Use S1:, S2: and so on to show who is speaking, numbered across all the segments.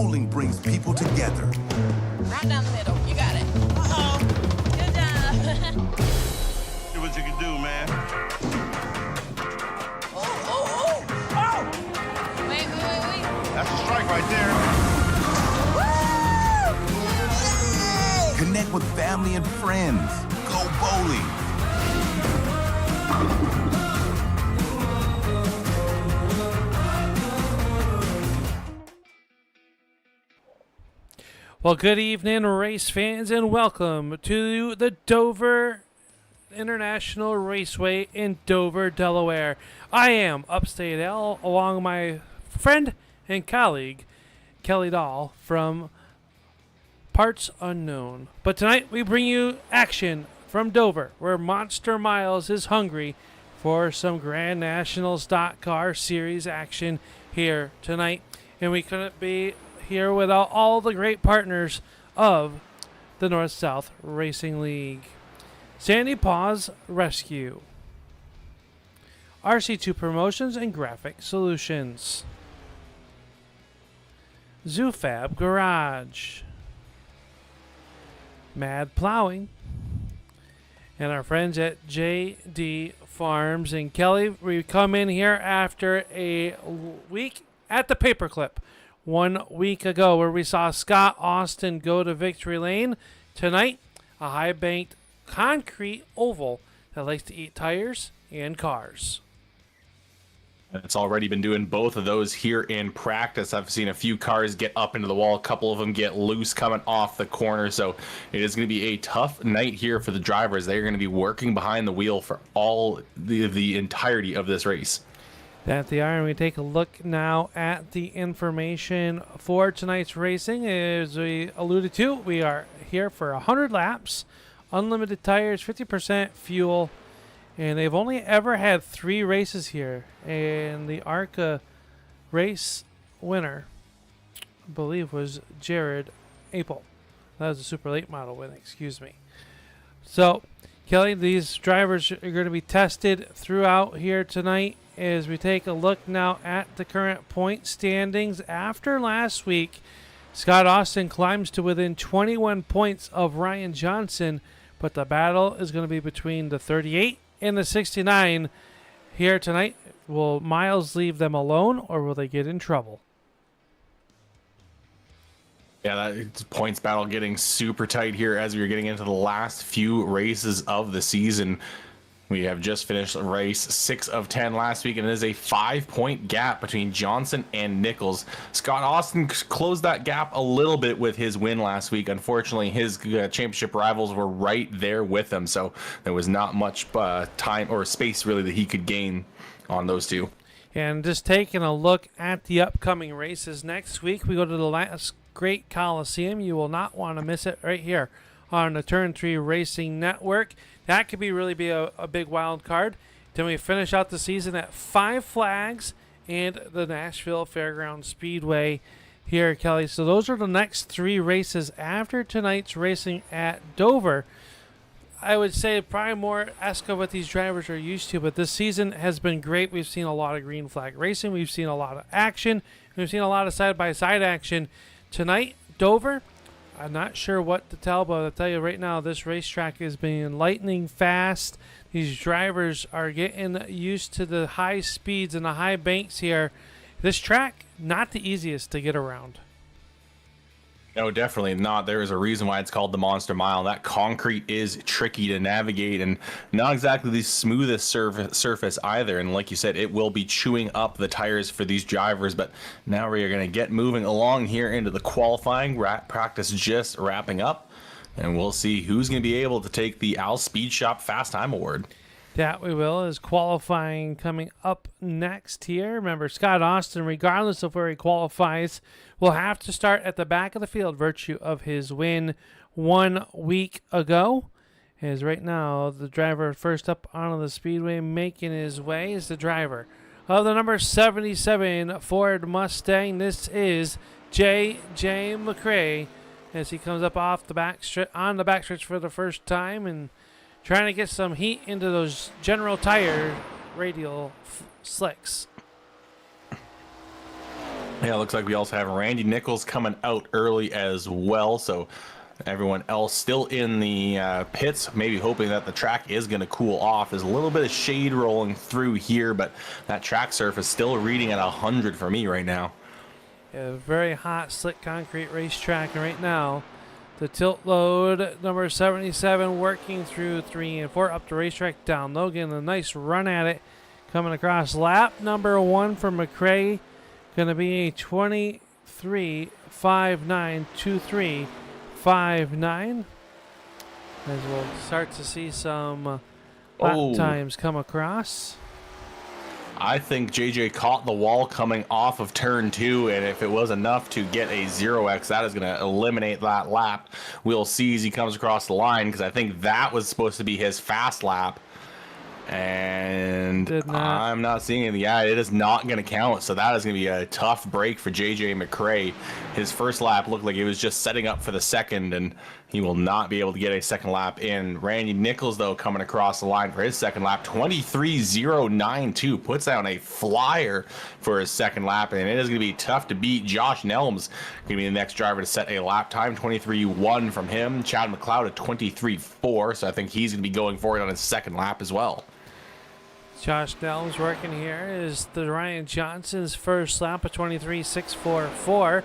S1: bowling brings people together.
S2: Right down the middle. You got it. Uh-oh. Good job.
S3: See what you can do, man.
S2: Oh! Wait.
S3: That's a strike right there.
S2: Woo!
S1: Connect with family and friends. Go bowling.
S4: Well, good evening, race fans, and welcome to the Dover International Raceway in Dover, Delaware. I am Upstate L, along with my friend and colleague, Kelly Dahl, from Parts Unknown. But tonight, we bring you action from Dover, where Monster Miles is hungry for some Grand National Stock Car Series action here tonight. And we couldn't be here without all the great partners of the North-South Racing League. Sandy Paws Rescue, RC2 Promotions and Graphic Solutions, Zoofab Garage, Mad Plowing, and our friends at JD Farms. And Kelly, we come in here after a week at the Paperclip 1 week ago, where we saw Scott Austin go to victory lane. Tonight, a high-banked concrete oval that likes to eat tires and cars.
S5: It's already been doing both of those here in practice. I've seen a few cars get up into the wall, a couple of them get loose coming off the corner. So it is going to be a tough night here for the drivers. They're going to be working behind the wheel for all the entirety of this race.
S4: That the iron. We take a look now at the information for tonight's racing. As we alluded to, we are here for 100 laps, unlimited tires, 50% fuel, and they've only ever had 3 races here. And the ARCA race winner, I believe, was Jared Apel. That was a super late model win, excuse me. So, Kelly, these drivers are going to be tested throughout here tonight. As we take a look now at the current point standings after last week, Scott Austin climbs to within 21 points of Ryan Johnson, but the battle is going to be between the 38 and the 69 here tonight. Will Miles leave them alone, or will they get in trouble?
S5: Yeah, that points battle getting super tight here as we are getting into the last few races of the season. We have just finished race 6 of 10 last week, and it is a 5-point gap between Johnson and Nichols. Scott Austin closed that gap a little bit with his win last week. Unfortunately, his championship rivals were right there with him, so there was not much time or space really that he could gain on those two.
S4: And just taking a look at the upcoming races next week, we go to the last Great Coliseum. You will not want to miss it right here on the Turn 3 Racing Network. That could really be a big wild card. Then we finish out the season at 5 Flags and the Nashville Fairgrounds Speedway here, Kelly. So those are the next 3 races after tonight's racing at Dover. I would say probably more esque of what these drivers are used to, but this season has been great. We've seen a lot of green flag racing. We've seen a lot of action. We've seen a lot of side-by-side action. Tonight, Dover, I'm not sure what to tell, but I'll tell you right now, this racetrack is being lightning fast. These drivers are getting used to the high speeds and the high banks here. This track, not the easiest to get around.
S5: No, definitely not. There is a reason why it's called the Monster Mile. That concrete is tricky to navigate and not exactly the smoothest surface either. And like you said, it will be chewing up the tires for these drivers. But now we are going to get moving along here into the qualifying. Practice just wrapping up. And we'll see who's going to be able to take the Al Speed Shop Fast Time Award.
S4: That we will, is qualifying coming up next here. Remember, Scott Austin, regardless of where he qualifies, will have to start at the back of the field, virtue of his win 1 week ago. As right now, the driver first up onto the speedway making his way is the driver of the number 77 Ford Mustang. This is J.J. McCrae as he comes up off the on the backstretch for the first time and trying to get some heat into those General Tire radial slicks.
S5: Yeah, it looks like we also have Randy Nichols coming out early as well. So everyone else still in the pits, maybe hoping that the track is going to cool off. There's a little bit of shade rolling through here, but that track surface still reading at 100 for me right now.
S4: A very hot, slick concrete racetrack right now. The tilt load number 77 working through 3 and 4 up the racetrack, down low, getting a nice run at it. Coming across lap number 1 for McRae. Going to be a 23.5923.59. As we'll start to see some lap times come across.
S5: I think JJ caught the wall coming off of turn 2, and if it was enough to get a 0x, that is going to eliminate that lap. We'll see as he comes across the line, because I think that was supposed to be his fast lap. And I'm not seeing it. Yeah, it is not going to count. So that is going to be a tough break for JJ McRae. His first lap looked like it was just setting up for the second, and he will not be able to get a second lap in. Randy Nichols, though, coming across the line for his second lap, 23.092, puts down a flyer for his second lap, and it is going to be tough to beat. Josh Nelms going to be the next driver to set a lap time, 23.1 from him. Chad McLeod at 23.4, so I think he's going to be going for it on his second lap as well.
S4: Josh Nelms working here is the Ryan Johnson's first lap of 23.644.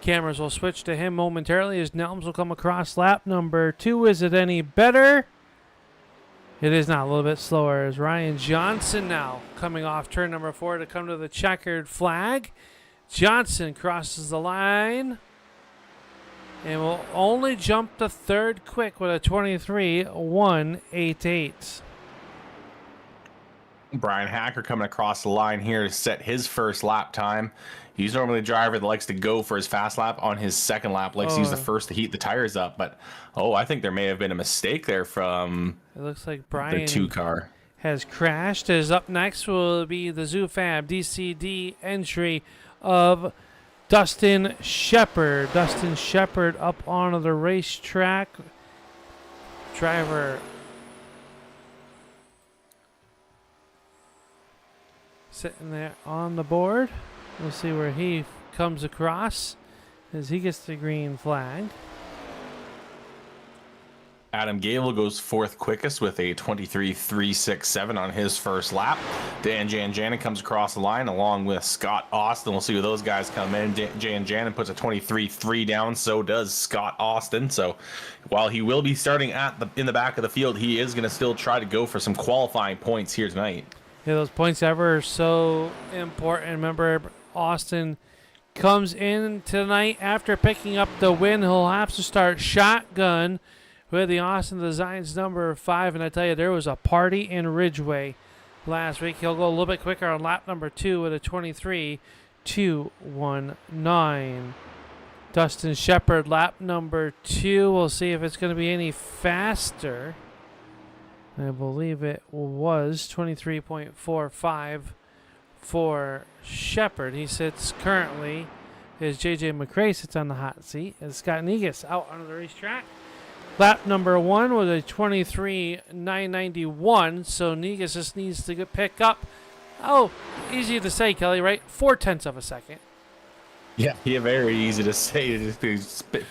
S4: Cameras will switch to him momentarily as Nelms will come across lap number 2. Is it any better? It is not. A little bit slower as Ryan Johnson now coming off turn number 4 to come to the checkered flag. Johnson crosses the line and will only jump to third quick with a 23.188.
S5: Brian Hacker coming across the line here to set his first lap time. He's normally a driver that likes to go for his fast lap on his second lap, likes to use the first to heat the tires up. But, I think there may have been a mistake there from
S4: it looks like Brian
S5: the 2 car.
S4: Has crashed. As up next will be the ZooFab DCD entry of Dustin Shepard. Dustin Shepard up onto the racetrack. Driver sitting there on the board. We'll see where he comes across as he gets the green flag.
S5: Adam Gable goes fourth quickest with a 23.367 on his first lap. Dan Janjanin comes across the line along with Scott Austin. We'll see where those guys come in. Janjanin puts a 23.3 down. So does Scott Austin. So while he will be starting in the back of the field, he is going to still try to go for some qualifying points here tonight.
S4: Yeah, those points ever are so important. Remember, Austin comes in tonight after picking up the win. He'll have to start shotgun with the Austin Designs number 5. And I tell you, there was a party in Ridgeway last week. He'll go a little bit quicker on lap number 2 with a 23.219. Dustin Shepard, lap number 2. We'll see if it's going to be any faster. I believe it was 23.45 for Shepard. He sits currently as JJ McRae sits on the hot seat as Scott Negus out on the racetrack. Lap number 1 was a 23.991, so Negus just needs to pick up, easy to say, Kelly, right? 0.4 of a second.
S5: Yeah, very easy to say to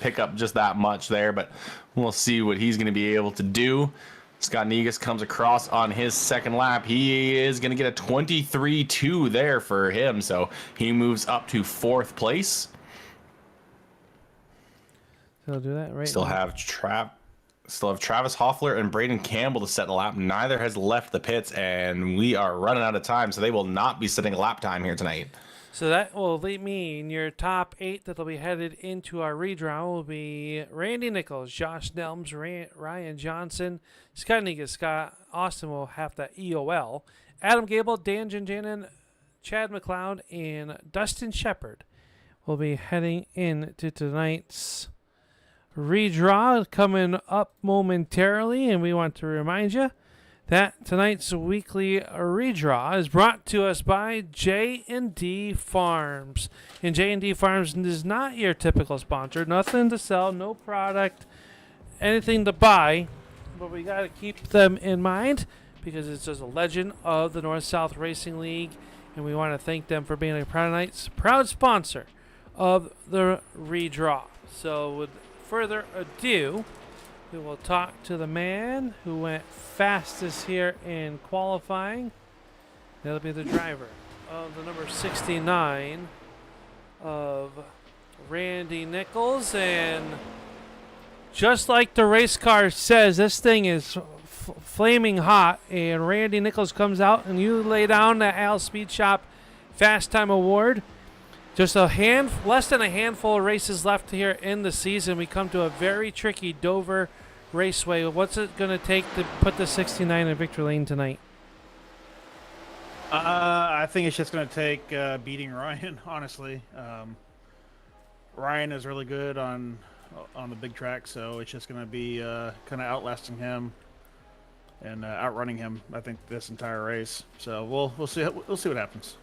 S5: pick up just that much there, but we'll see what he's going to be able to do. Scott Negus comes across on his second lap. He is going to get a 23.2 there for him, so he moves up to 4th place.
S4: So I'll do that right
S5: Still
S4: now.
S5: have Travis Hoffler and Braden Campbell to set the lap. Neither has left the pits, and we are running out of time, so they will not be setting a lap time here tonight.
S4: So that will leave me in your top 8 that will be headed into our redraw will be Randy Nichols, Josh Nelms, Ryan Johnson, Scott Negus, Scott Austin will have that EOL, Adam Gable, Dan Janjanin, Chad McLeod, and Dustin Shepard will be heading into tonight's redraw coming up momentarily. And we want to remind you that tonight's weekly redraw is brought to us by J&D Farms. And J&D Farms is not your typical sponsor. Nothing to sell, no product, anything to buy. But we got to keep them in mind because it's just a legend of the North-South Racing League and we want to thank them for being a proud sponsor of the redraw. So with further ado, we will talk to the man who went fastest here in qualifying. That'll be the driver of the number 69 of Randy Nichols. And just like the race car says, this thing is flaming hot. And Randy Nichols comes out, and you lay down the Al Speed Shop Fast Time Award. Just less than a handful of races left here in the season. We come to a very tricky Dover Raceway. What's it going to take to put the 69 in victory lane tonight?
S6: I think it's just going to take beating Ryan, honestly. Ryan is really good on the big track, so it's just going to be kind of outlasting him and outrunning him, I think, this entire race. So we'll see what happens.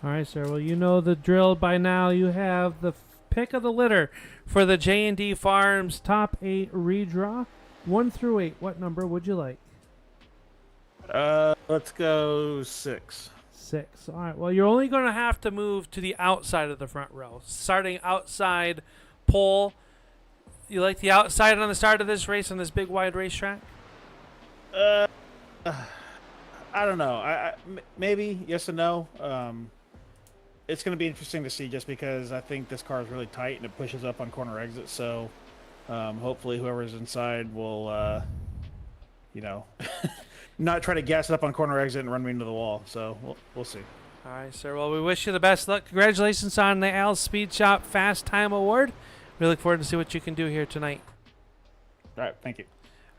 S4: All right, sir. Well, you know the drill by now. You have the pick of the litter for the J&D Farms Top 8 redraw. 1 through 8. What number would you like?
S6: Let's go 6.
S4: 6. All right. Well, you're only going to have to move to the outside of the front row. Starting outside pole. You like the outside on the start of this race on this big wide racetrack?
S6: I don't know. Maybe yes and no. It's going to be interesting to see just because I think this car is really tight and it pushes up on corner exits. So hopefully whoever's inside will, not try to gas it up on corner exit and run me into the wall. So we'll see.
S4: All right, sir. Well, we wish you the best luck. Congratulations on the Al Speed Shop Fast Time Award. We look forward to see what you can do here tonight.
S6: All right, thank you.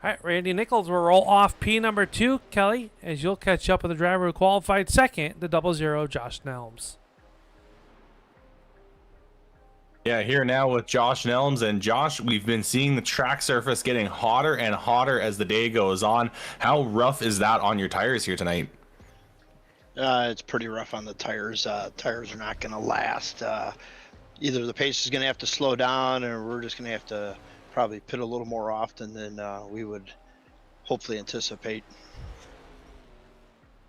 S4: All right, Randy Nichols will roll off P number 2, Kelly, as you'll catch up with the driver who qualified second, the 00 Josh Nelms.
S5: Yeah, here now with Josh Nelms. And Josh, we've been seeing the track surface getting hotter and hotter as the day goes on. How rough is that on your tires here tonight?
S7: It's pretty rough on the tires. Tires are not going to last. Either the pace is going to have to slow down, or we're just going to have to probably pit a little more often than we would hopefully anticipate.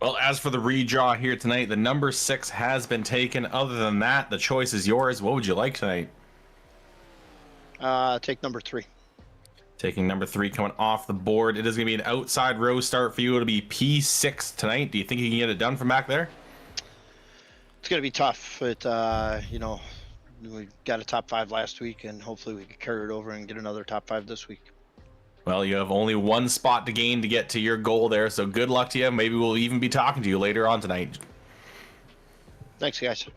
S5: Well, as for the redraw here tonight, the number 6 has been taken. Other than that, the choice is yours. What would you like tonight?
S7: Take number 3.
S5: Taking number 3 coming off the board. It is going to be an outside row start for you. It'll be P6 tonight. Do you think you can get it done from back there?
S7: It's going to be tough. But, we got a top 5 last week, and hopefully we can carry it over and get another top 5 this week.
S5: Well, you have only one spot to gain to get to your goal there, so good luck to you. Maybe we'll even be talking to you later on tonight.
S7: Thanks, guys.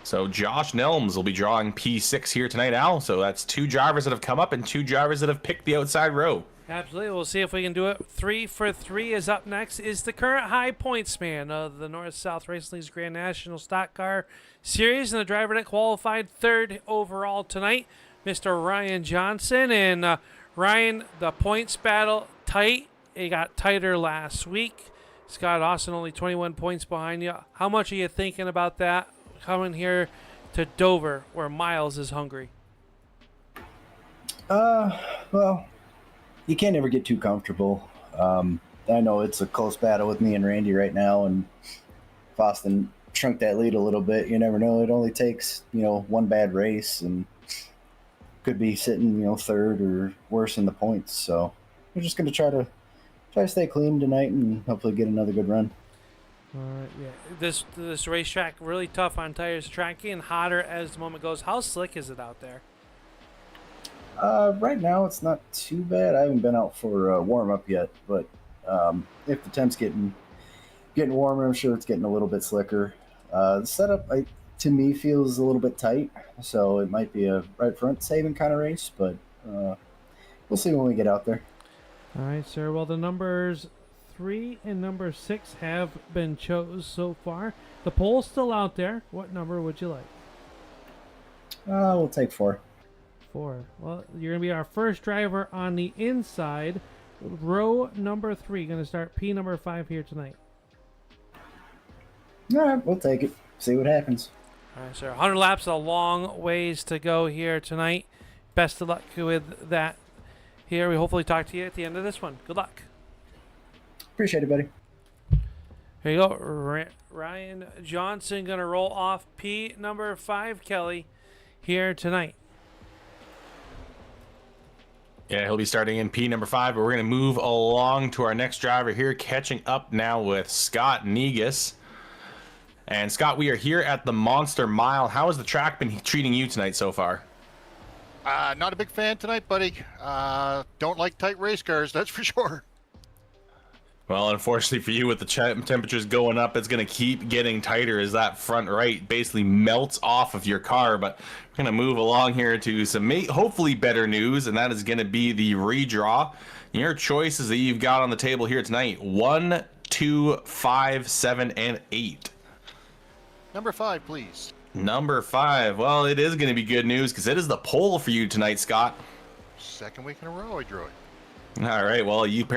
S5: So Josh Nelms will be drawing P6 here tonight, Al. So that's 2 drivers that have come up and 2 drivers that have picked the outside row.
S4: Absolutely. We'll see if we can do it. 3 for 3 is up next. Is the current high points man of the North-South Racing League's Grand National Stock Car Series, and the driver that qualified 3rd overall tonight, Mr. Ryan Johnson. And Ryan, the points battle tight. It got tighter last week. Scott Austin only 21 points behind you. How much are you thinking about that coming here to Dover, where Miles is hungry?
S8: Well, you can't ever get too comfortable. I know it's a close battle with me and Randy right now, and if Austin shrunk that lead a little bit, you never know. It only takes, one bad race and could be sitting, 3rd or worse in the points. So we're just going to try to stay clean tonight and hopefully get another good run.
S4: All right, yeah. This racetrack really tough on tires, track getting hotter as the moment goes. How slick is it out there?
S8: Right now it's not too bad. I haven't been out for a warm up yet, but if the temp's getting warmer, I'm sure it's getting a little bit slicker. The setup, to me, feels a little bit tight, so it might be a right front saving kind of race, but we'll see when we get out there.
S4: All right, sir. Well, the numbers 3 and number 6 have been chose so far. The poll's still out there. What number would you like?
S8: We'll take 4.
S4: 4. Well, you're going to be our first driver on the inside. Row number 3. Going to start P number 5 here tonight.
S8: All right, we'll take it. See what happens.
S4: All right, sir. 100 laps, a long ways to go here tonight. Best of luck with that here. We hopefully talk to you at the end of this one. Good luck.
S8: Appreciate it, buddy.
S4: Here you go. Ryan Johnson going to roll off P number 5, Kelly, here tonight.
S5: Yeah, he'll be starting in P number 5, but we're going to move along to our next driver here, catching up now with Scott Negus. And Scott, we are here at the Monster Mile. How has the track been treating you tonight so far?
S9: Not a big fan tonight, buddy. Don't like tight race cars, that's for sure.
S5: Well, unfortunately for you, with the temperatures going up, it's going to keep getting tighter as that front right basically melts off of your car. But we're going to move along here to some hopefully better news, and that is going to be the redraw. Your choices that you've got on the table here tonight: 1, 2, 5, 7, and 8.
S9: Number 5, please.
S5: Number 5. Well, it is going to be good news because it is the pole for you tonight, Scott.
S9: Second week in a row I drew it.
S5: All right. Well, you've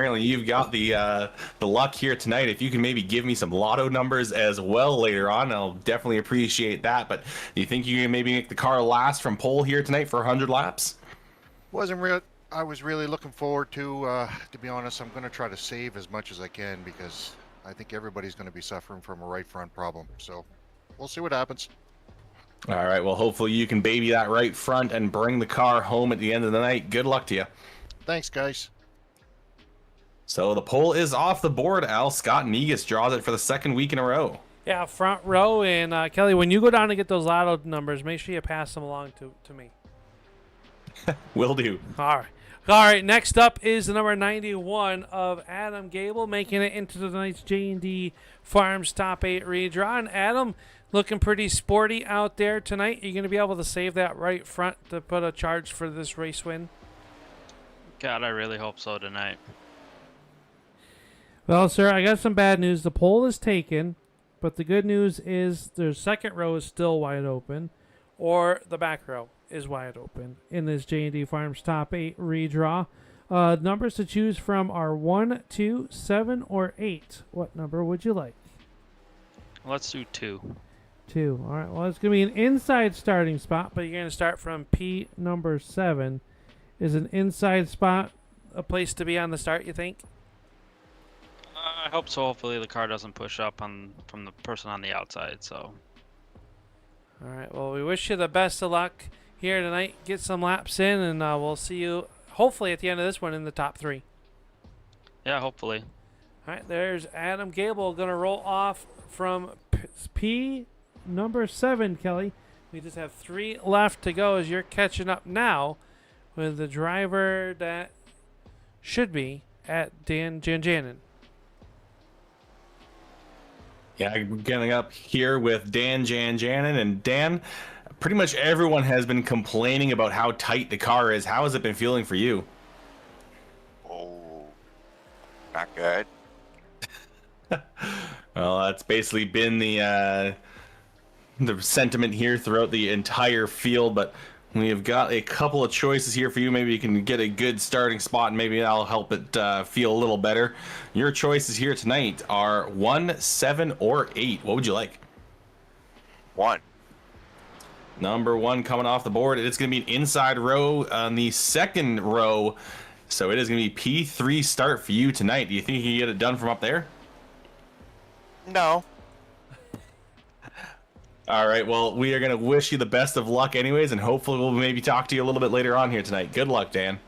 S5: got the luck here tonight. If you can maybe give me some lotto numbers as well later on, I'll definitely appreciate that. But do you think you can maybe make the car last from pole here tonight for 100 laps?
S9: I was really looking forward to be honest. I'm going to try to save as much as I can because I think everybody's going to be suffering from a right front problem. So we'll see what happens.
S5: All right. Well, hopefully you can baby that right front and bring the car home at the end of the night. Good luck to you.
S9: Thanks, guys.
S5: So the pole is off the board, Al. Scott Negus draws it for the second week in a row.
S4: Yeah, front row. And Kelly, when you go down to get those lotto numbers, make sure you pass them along to me.
S5: Will do.
S4: All right. Next up is the number 91 of Adam Gable, making it into tonight's J&D Farms Top 8 redraw. And Adam, looking pretty sporty out there tonight. You're going to be able to save that right front to put a charge for this race win?
S10: God, I really hope so tonight.
S4: Well, sir, I got some bad news. The pole is taken, but the good news is the second row is still wide open, or the back row is wide open in this J&D Farms Top 8 redraw. Numbers to choose from are 1, 2, 7, or 8. What number would you like?
S10: Let's do 2.
S4: 2. All right. Well, it's going to be an inside starting spot, but you're going to start from P number 7. Is an inside spot a place to be on the start, you think?
S10: I hope so. Hopefully the car doesn't push up from the person on the outside. So.
S4: All right. Well, we wish you the best of luck here tonight. Get some laps in, and we'll see you hopefully at the end of this one in the top 3.
S10: Yeah, hopefully.
S4: All right. There's Adam Gable going to roll off from P number 7, Kelly. We just have 3 left to go as you're catching up now with the driver that should be at Dan Janjanin.
S5: Yeah, we're getting up here with Dan Janjanin. And Dan, pretty much everyone has been complaining about how tight the car is. How has it been feeling for you?
S11: Oh, not good.
S5: Well, that's basically been the sentiment here throughout the entire field, but we have got a couple of choices here for you. Maybe you can get a good starting spot, and maybe that'll help it feel a little better. Your choices here tonight are 1, 7, or 8. What would you like?
S11: 1.
S5: Number 1 coming off the board. It's going to be an inside row on the second row, so it is going to be P3 start for you tonight. Do you think you can get it done from up there?
S11: No.
S5: All right, well, we are going to wish you the best of luck anyways, and hopefully we'll maybe talk to you a little bit later on here tonight. Good luck, Dan.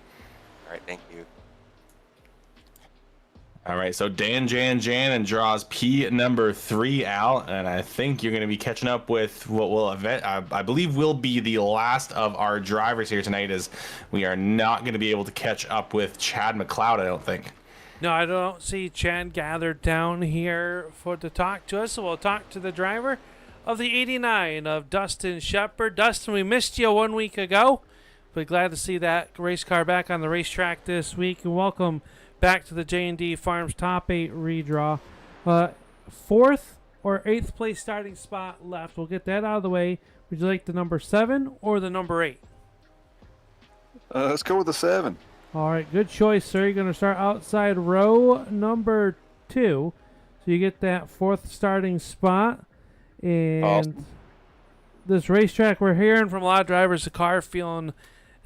S11: All right, thank you.
S5: All right, so Dan Janjanin draws P number 3, Al, and I think you're going to be catching up with what will I believe will be the last of our drivers here tonight, as we are not going to be able to catch up with Chad McLeod, I don't think.
S4: No, I don't see Chad gathered down here to talk to us, so we'll talk to the driver of the 89 of Dustin Shepard. Dustin, we missed you 1 week ago, but glad to see that race car back on the racetrack this week. And welcome back to the J&D Farms Top 8 redraw. 4th or 8th place starting spot left. We'll get that out of the way. Would you like the number 7 or the number 8?
S12: Let's go with the 7.
S4: All right, good choice, sir. You're going to start outside row number 2. So you get that 4th starting spot. And awesome. This racetrack, we're hearing from a lot of drivers, the car feeling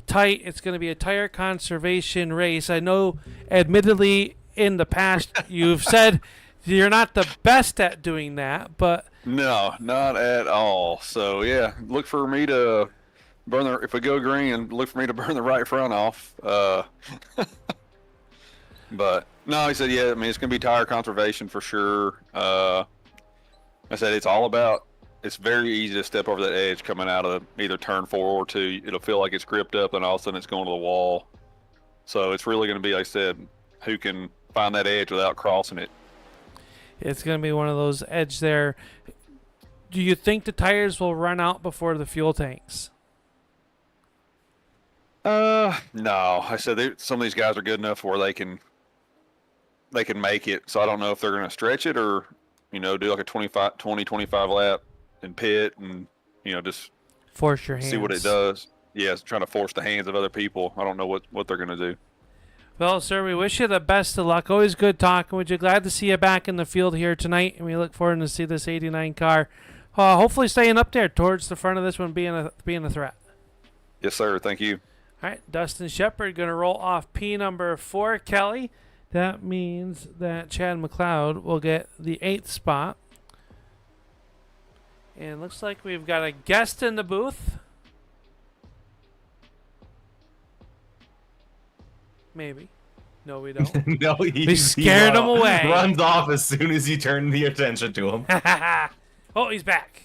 S4: tight. It's going to be a tire conservation race. I know, admittedly, in the past, you've said You're not the best at doing that, but
S12: No, not at all. So yeah, look for me to burn if we go green, look for me to burn the right front off. But no, he said, yeah, I mean, it's going to be tire conservation for sure. I said, it's very easy to step over that edge coming out of either turn 4 or 2. It'll feel like it's gripped up, and all of a sudden it's going to the wall. So it's really going to be, like I said, who can find that edge without crossing it.
S4: it's going to be one of those edge there. Do you think the tires will run out before the fuel tanks?
S12: No. I said some of these guys are good enough where they can make it. So I don't know if they're going to stretch it or, do like a 25 lap and pit and, just
S4: Force your hands.
S12: see what it does. Yeah, it's trying to force the hands of other people. I don't know what they're going to do.
S4: Well, sir, we wish you the best of luck. Always good talking with you. Glad to see you back in the field here tonight, and we look forward to see this 89 car hopefully staying up there towards the front of this one, being a threat.
S12: Yes, sir. Thank you.
S4: All right, Dustin Shepard going to roll off P number 4, Kelly. That means that Chad McLeod will get the 8th spot. And looks like we've got a guest in the booth. Maybe. No, we don't.
S5: No,
S4: we scared him away.
S5: Runs off as soon as you turn the attention to him.
S4: Oh, he's back.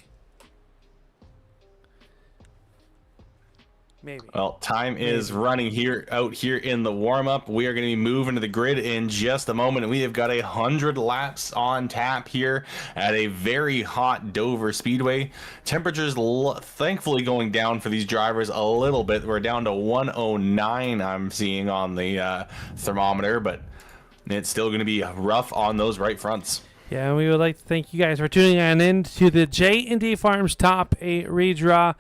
S4: Maybe.
S5: Well, time is running out here in the warm-up. We are going to be moving to the grid in just a moment, and we have got 100 laps on tap here at a very hot Dover Speedway. Temperatures thankfully going down for these drivers a little bit. We're down to 109 I'm seeing on the thermometer, but it's still going to be rough on those right fronts.
S4: Yeah, and we would like to thank you guys for tuning in to the J&D Farms Top 8 redraw.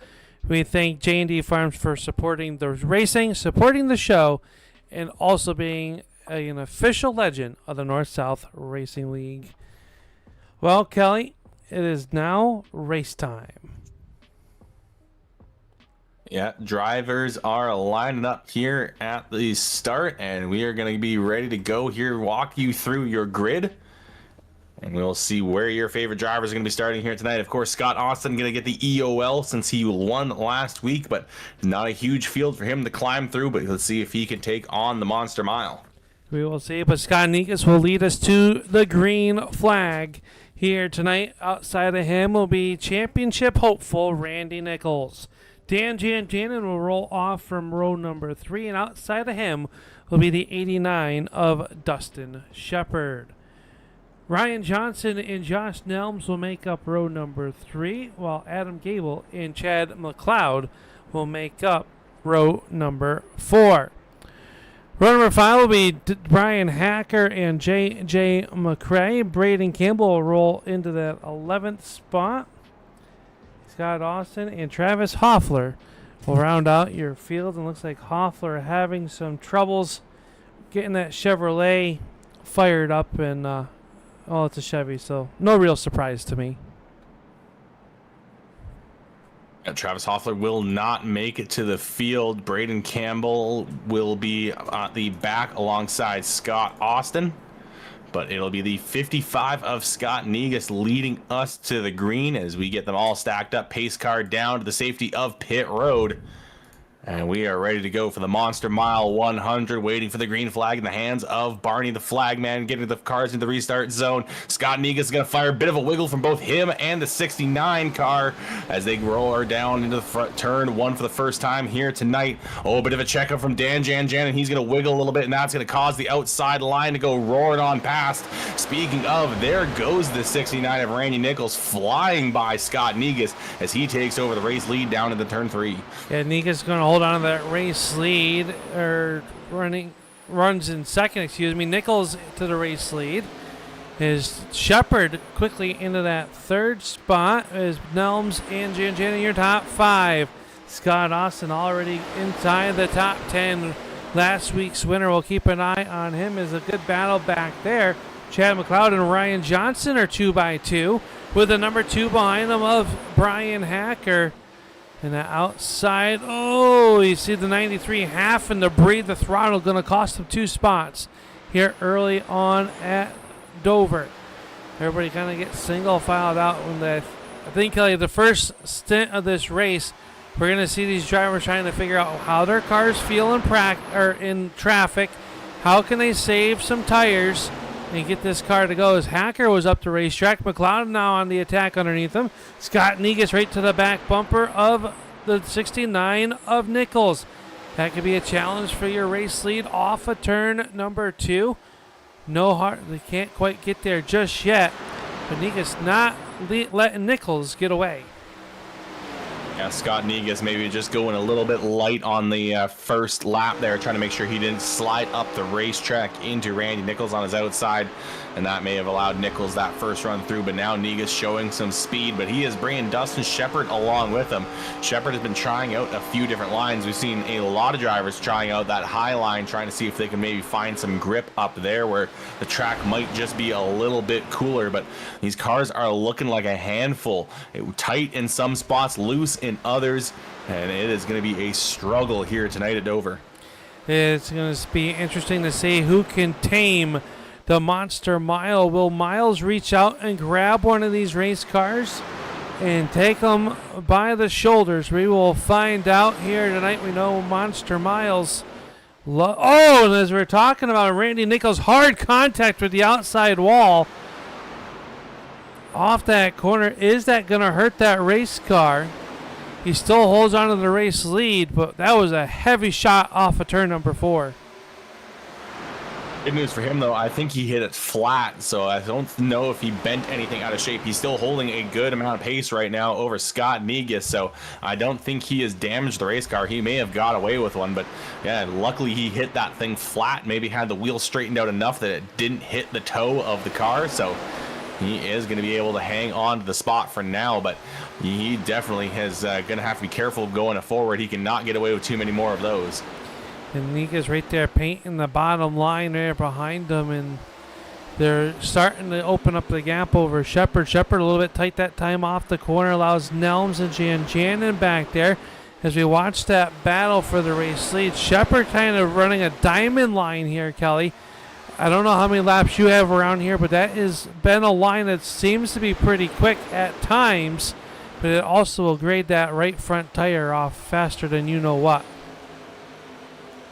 S4: We thank J&D Farms for supporting the racing, supporting the show, and also being an official legend of the North-South Racing League. Well, Kelly, it is now race time.
S5: Yeah, drivers are lining up here at the start, and we are going to be ready to go here, walk you through your grid. And we'll see where your favorite drivers are going to be starting here tonight. Of course, Scott Austin going to get the EOL since he won last week, but not a huge field for him to climb through. But let's see if he can take on the Monster Mile.
S4: We will see, but Scott Nichols will lead us to the green flag here tonight. Outside of him will be championship hopeful Randy Nichols. Dan Janjanin will roll off from row number 3, and outside of him will be the 89 of Dustin Shepard. Ryan Johnson and Josh Nelms will make up row number 3, while Adam Gable and Chad McLeod will make up row number 4. Row number 5 will be Brian Hacker and J.J. McCrae. Braden Campbell will roll into that 11th spot. Scott Austin and Travis Hoffler will round out your field. And looks like Hoffler having some troubles getting that Chevrolet fired up and oh, it's a Chevy, so no real surprise to me.
S5: Yeah, Travis Hoffler will not make it to the field. Braden Campbell will be at the back alongside Scott Austin. But it'll be the 55 of Scott Negus leading us to the green as we get them all stacked up. Pace car down to the safety of pit road. And we are ready to go for the Monster Mile 100, waiting for the green flag in the hands of Barney the flagman, getting the cars into the restart zone. Scott Negus is going to fire a bit of a wiggle from both him and the 69 car as they roll down into the front turn 1 for the first time here tonight. Oh, a bit of a checkup from Dan Janjan, and he's going to wiggle a little bit, and that's going to cause the outside line to go roaring on past. Speaking of, there goes the 69 of Randy Nichols flying by Scott Negus as he takes over the race lead down into turn 3.
S4: Yeah, Negus is going to hold on to that race lead, or runs in second, excuse me. Nichols to the race lead. Is Shepard quickly into that 3rd spot as Nelms and Janjan in your top 5. Scott Austin already inside the top 10. Last week's winner, will keep an eye on him. Is a good battle back there. Chad McLeod and Ryan Johnson are 2x2 with the number 2 behind them of Brian Hacker. And the outside, oh, you see the 93 half and the breathe the throttle going to cost him 2 spots here early on at Dover. Everybody kind of gets single filed out when I think, Kelly, the first stint of this race, we're going to see these drivers trying to figure out how their cars feel in traffic. How can they save some tires and get this car to go? As Hacker was up the racetrack, McLeod now on the attack underneath him. Scott Negus right to the back bumper of the 69 of Nichols. That could be a challenge for your race lead off of turn number 2. No hard, they can't quite get there just yet, but Negus not letting Nichols get away.
S5: Yeah, Scott Negus maybe just going a little bit light on the first lap there, trying to make sure he didn't slide up the racetrack into Randy Nichols on his outside, and that may have allowed Nichols that first run through. But now Negus showing some speed, but he is bringing Dustin Shepard along with him. Shepard has been trying out a few different lines. We've seen a lot of drivers trying out that high line, trying to see if they can maybe find some grip up there where the track might just be a little bit cooler. But these cars are looking like a handful. Tight in some spots, loose in others, and it is going to be a struggle here tonight at Dover.
S4: It's going to be interesting to see who can tame the Monster Mile. Will Miles reach out and grab one of these race cars and take them by the shoulders? We will find out here tonight. We know Monster Miles. And as we're talking about Randy Nichols, hard contact with the outside wall off that corner. Is that going to hurt that race car? He still holds on to the race lead, but that was a heavy shot off of turn number 4.
S5: Good news for him, though. I think he hit it flat, so I don't know if he bent anything out of shape. He's still holding a good amount of pace right now over Scott Negus, so I don't think he has damaged the race car. He may have got away with one, but yeah, luckily he hit that thing flat, maybe had the wheel straightened out enough that it didn't hit the toe of the car, so he is going to be able to hang on to the spot for now, but he definitely is going to have to be careful going forward. He cannot get away with too many more of those.
S4: And Nika's right there painting the bottom line there behind them, and they're starting to open up the gap over Shepard. Shepard a little bit tight that time off the corner, allows Nelms and Janjanin back there. As we watch that battle for the race lead, Shepard kind of running a diamond line here, Kelly. I don't know how many laps you have around here, but that has been a line that seems to be pretty quick at times, but it also will grade that right front tire off faster than you know what.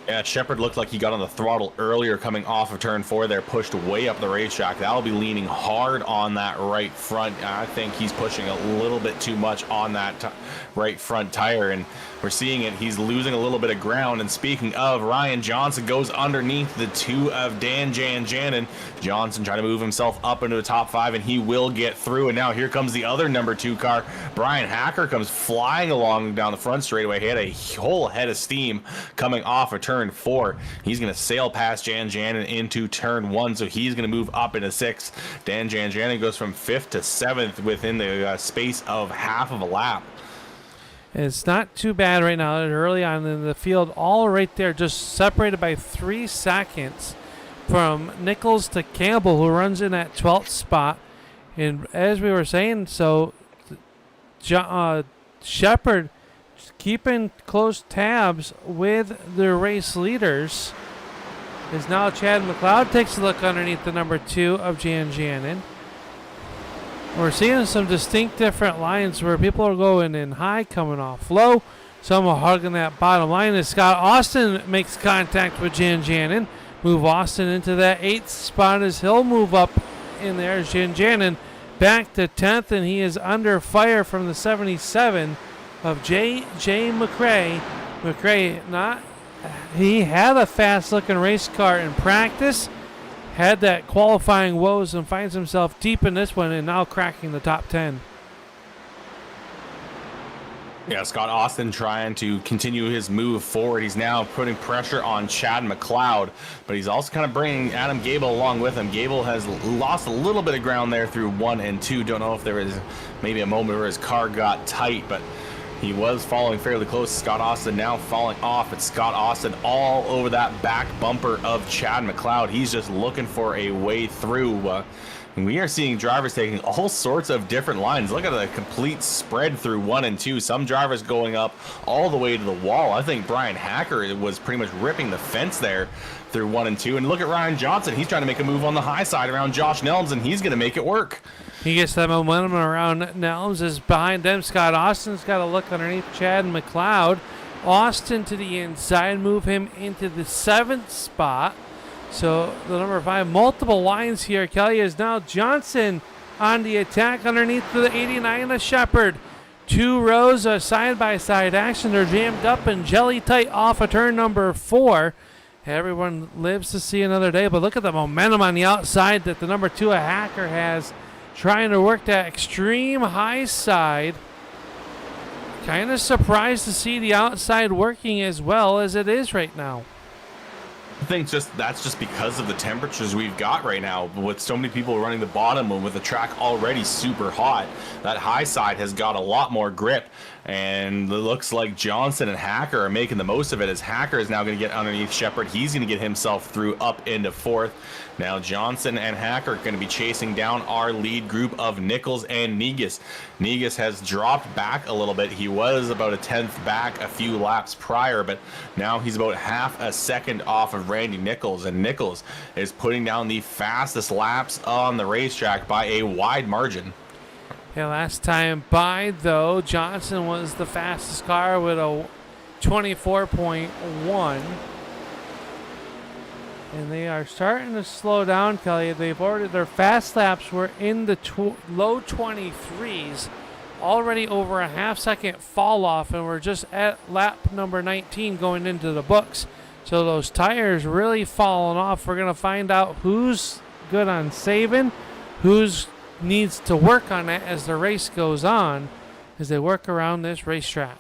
S5: Yeah, Shepard looked like he got on the throttle earlier coming off of turn 4 there, pushed way up the racetrack. That'll be leaning hard on that right front. I think he's pushing a little bit too much on that right front tire, and we're seeing it. He's losing a little bit of ground, and speaking of, Ryan Johnson goes underneath the 2 of Dan Janjanin. Johnson trying to move himself up into the top 5, and he will get through, and now here comes the other number 2 car. Brian Hacker comes flying along down the front straightaway. He had a whole head of steam coming off of turn 4. He's going to sail past Janjanin into turn 1, so he's going to move up into 6th. Dan Janjanin goes from 5th to 7th within the space of half of a lap.
S4: It's not too bad right now. Early on in the field, all right there, just separated by 3 seconds from Nichols to Campbell, who runs in at 12th spot. And as we were saying, so Shepard keeping close tabs with the race leaders. Is now Chad McLeod takes a look underneath the number 2 of Janjanin. We're seeing some distinct different lines where people are going in high, coming off low. Some are hugging that bottom line as Scott Austin makes contact with Janjanin. Move Austin into that 8th spot as he'll move up in there. Janjanin back to 10th, and he is under fire from the 77 of J.J. McRae. He had a fast-looking race car in practice, had that qualifying woes, and finds himself deep in this one and now cracking the top 10.
S5: Yeah, Scott Austin trying to continue his move forward. He's now putting pressure on Chad McLeod, but he's also kind of bringing Adam Gable along with him. Gable has lost a little bit of ground there through 1 and 2. Don't know if there was maybe a moment where his car got tight, but he was following fairly close. Scott Austin now falling off. It's Scott Austin all over that back bumper of Chad McLeod. He's just looking for a way through. And we are seeing drivers taking all sorts of different lines. Look at the complete spread through 1 and 2. Some drivers going up all the way to the wall. I think Brian Hacker was pretty much ripping the fence there through 1 and 2. And look at Ryan Johnson. He's trying to make a move on the high side around Josh Nelms, and he's going to make it work.
S4: He gets that momentum around Nelms. Is behind them. Scott Austin's got a look underneath Chad McLeod. Austin to the inside, move him into the 7th spot. So the number 5, multiple lines here. Kelly is now Johnson on the attack underneath the 89 of Shepard. 2 rows of side-by-side action. They're jammed up and jelly tight off of turn number 4. Everyone lives to see another day, but look at the momentum on the outside that the number 2 of Hacker has, trying to work that extreme high side. Kind of surprised to see the outside working as well as it is right now.
S5: I think that's just because of the temperatures we've got right now. With so many people running the bottom and with the track already super hot, that high side has got a lot more grip. And it looks like Johnson and Hacker are making the most of it, as Hacker is now going to get underneath Shepard. He's going to get himself through up into 4th. Now Johnson and Hacker are going to be chasing down our lead group of Nichols and Negus. Negus has dropped back a little bit. He was about a 10th back a few laps prior, but now he's about half a second off of Randy Nichols, and Nichols is putting down the fastest laps on the racetrack by a wide margin.
S4: Yeah, last time by, though, Johnson was the fastest car with a 24.1. And they are starting to slow down, Kelly. They've already, their fast laps were in the low 23s, already over a half-second fall off, and we're just at lap number 19 going into the books. So those tires really falling off. We're going to find out who's good on saving, who's needs to work on that as the race goes on, as they work around this racetrack.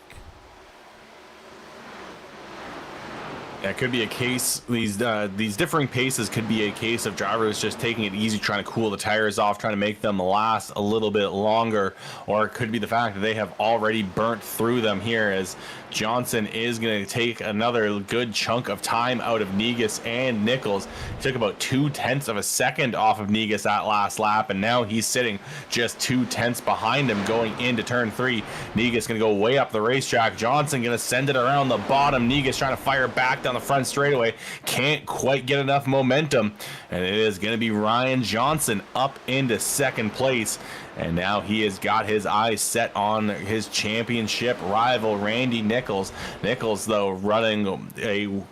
S5: Yeah, it could be a case, these differing paces could be a case of drivers just taking it easy, trying to cool the tires off, trying to make them last a little bit longer, or it could be the fact that they have already burnt through them here, as Johnson is going to take another good chunk of time out of Negus and Nichols. He took about 0.2 of a second off of Negus that last lap, and now he's sitting just 0.2 behind him going into turn 3. Negus going to go way up the racetrack. Johnson going to send it around the bottom. Negus trying to fire back down the front straightaway. Can't quite get enough momentum, and it is going to be Ryan Johnson up into 2nd place. And now he has got his eyes set on his championship rival, Randy Nichols. Nichols, though, running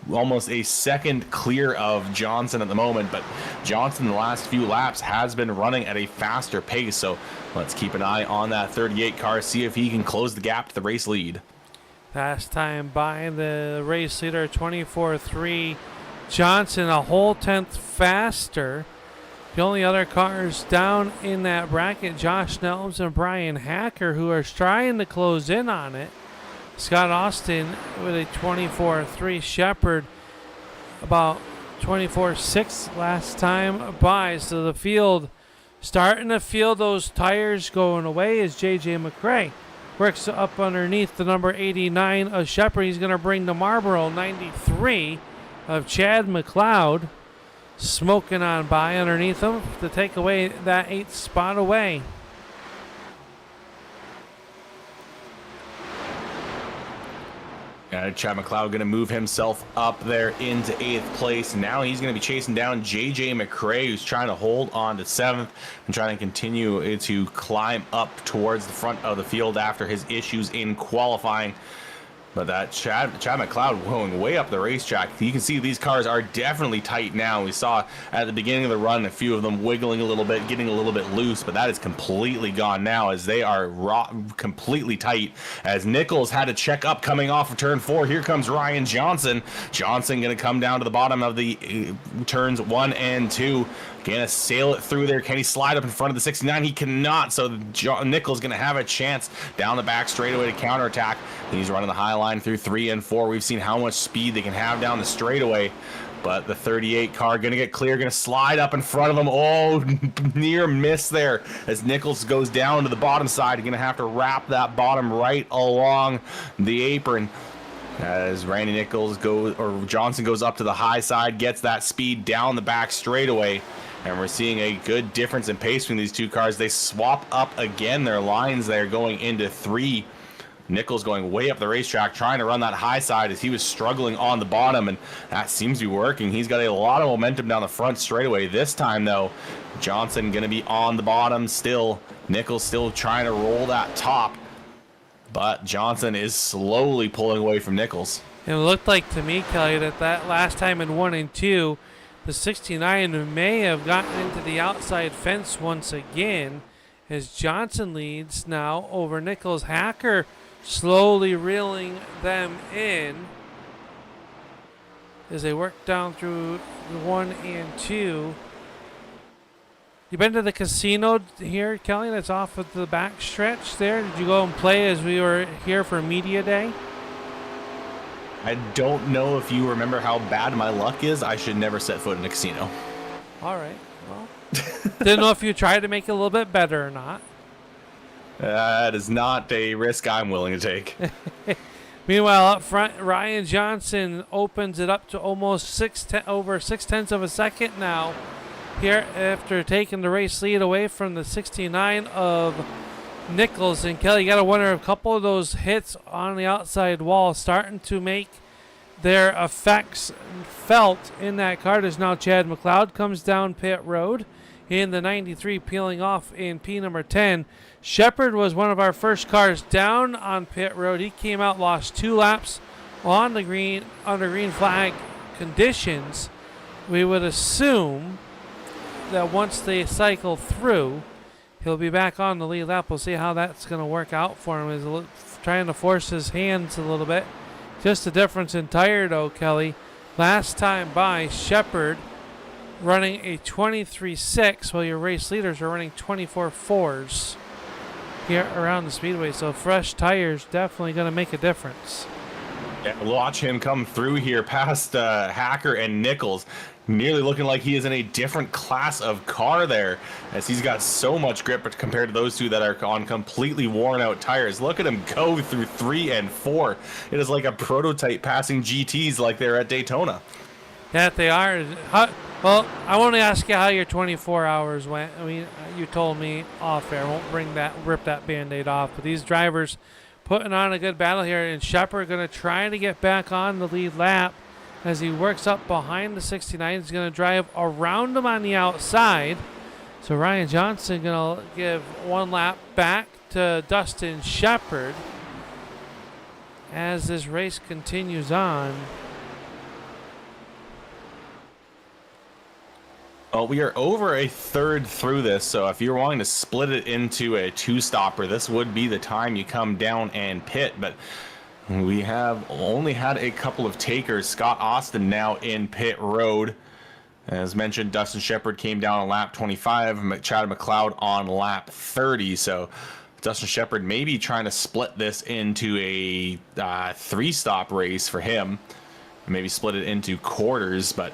S5: almost a second clear of Johnson at the moment. But Johnson, the last few laps, has been running at a faster pace. So let's keep an eye on that 38 car, see if he can close the gap to the race lead.
S4: Fast time by the race leader, 24.3. Johnson a whole 10th faster. The only other cars down in that bracket, Josh Nelms and Brian Hacker, who are trying to close in on it. Scott Austin with a 24.3. Shepard about 24.6 last time by. So the field starting to feel those tires going away as J.J. McRae works up underneath the number 89 of Shepard. He's going to bring the Marlboro 93 of Chad McLeod smoking on by underneath him to take away that 8th spot away.
S5: Chad McLeod going to move himself up there into 8th place. Now he's going to be chasing down J.J. McRae, who's trying to hold on to 7th and trying to continue to climb up towards the front of the field after his issues in qualifying. But that Chad McLeod going way up the racetrack. You can see these cars are definitely tight now. We saw at the beginning of the run a few of them wiggling a little bit, getting a little bit loose, but that is completely gone now as they are completely tight. As Nichols had to check up coming off of turn 4. Here comes Ryan Johnson. Johnson going to come down to the bottom of the turns 1 and 2. Gonna sail it through there. Can he slide up in front of the 69? He cannot. So Nichols gonna have a chance down the back straightaway to counterattack. He's running the high line through 3 and 4. We've seen how much speed they can have down the straightaway. But the 38 car gonna get clear, gonna slide up in front of him. Oh, near miss there as Nichols goes down to the bottom side. Gonna have to wrap that bottom right along the apron. As Randy Nichols Johnson goes up to the high side, gets that speed down the back straightaway, and we're seeing a good difference in pace between these two cars. They swap up again their lines there going into 3. Nichols going way up the racetrack, trying to run that high side as he was struggling on the bottom, and that seems to be working. He's got a lot of momentum down the front straightaway. This time, though, Johnson going to be on the bottom still. Nichols still trying to roll that top, but Johnson is slowly pulling away from Nichols.
S4: It looked like to me, Kelly, that last time in 1 and 2, the 69 may have gotten into the outside fence once again, as Johnson leads now over Nichols. Hacker slowly reeling them in as they work down through 1 and 2. You been to the casino here, Kelly? That's off of the back stretch there. Did you go and play as we were here for Media Day?
S5: I don't know if you remember how bad my luck is. I should never set foot in a casino.
S4: All right. Well, didn't know if you tried to make it a little bit better or not.
S5: That is not a risk I'm willing to take.
S4: Meanwhile, up front, Ryan Johnson opens it up to almost over 6/10 of a second now. Here, after taking the race lead away from the 69 of Nichols. And Kelly, you got to wonder, a couple of those hits on the outside wall starting to make their effects felt in that car. As now Chad McLeod comes down pit road in the 93, peeling off in P number 10. Shepard was one of our first cars down on pit road. He came out, lost 2 laps on the green under green flag conditions. We would assume that once they cycle through, he'll be back on the lead lap. We'll see how that's going to work out for him. He's trying to force his hands a little bit. Just the difference in tire, though, Kelly. Last time by, Shepard running a 23.6, while your race leaders are running 24.4s here around the speedway. So fresh tires definitely going to make a difference.
S5: Yeah, watch him come through here past Hacker and Nichols. Nearly looking like he is in a different class of car there, as he's got so much grip compared to those two that are on completely worn out tires. Look at him go through 3 and 4. It is like a prototype passing GTs like they're at Daytona.
S4: Yeah, they are. Well, I want to ask you how your 24 hours went. I mean, you told me off air. I won't rip that Band-Aid off. But these drivers putting on a good battle here, and Shepard going to try to get back on the lead lap. As he works up behind the 69, he's going to drive around him on the outside. So Ryan Johnson going to give 1 lap back to Dustin Shepard as this race continues on.
S5: Well, we are over a third through this, so if you're wanting to split it into a 2-stopper, this would be the time you come down and pit. But we have only had a couple of takers. Scott Austin now in pit road. As mentioned, Dustin Shepard came down on lap 25, Chad McLeod on lap 30. So Dustin Shepard may be trying to split this into a 3-stop race for him. Maybe split it into quarters, but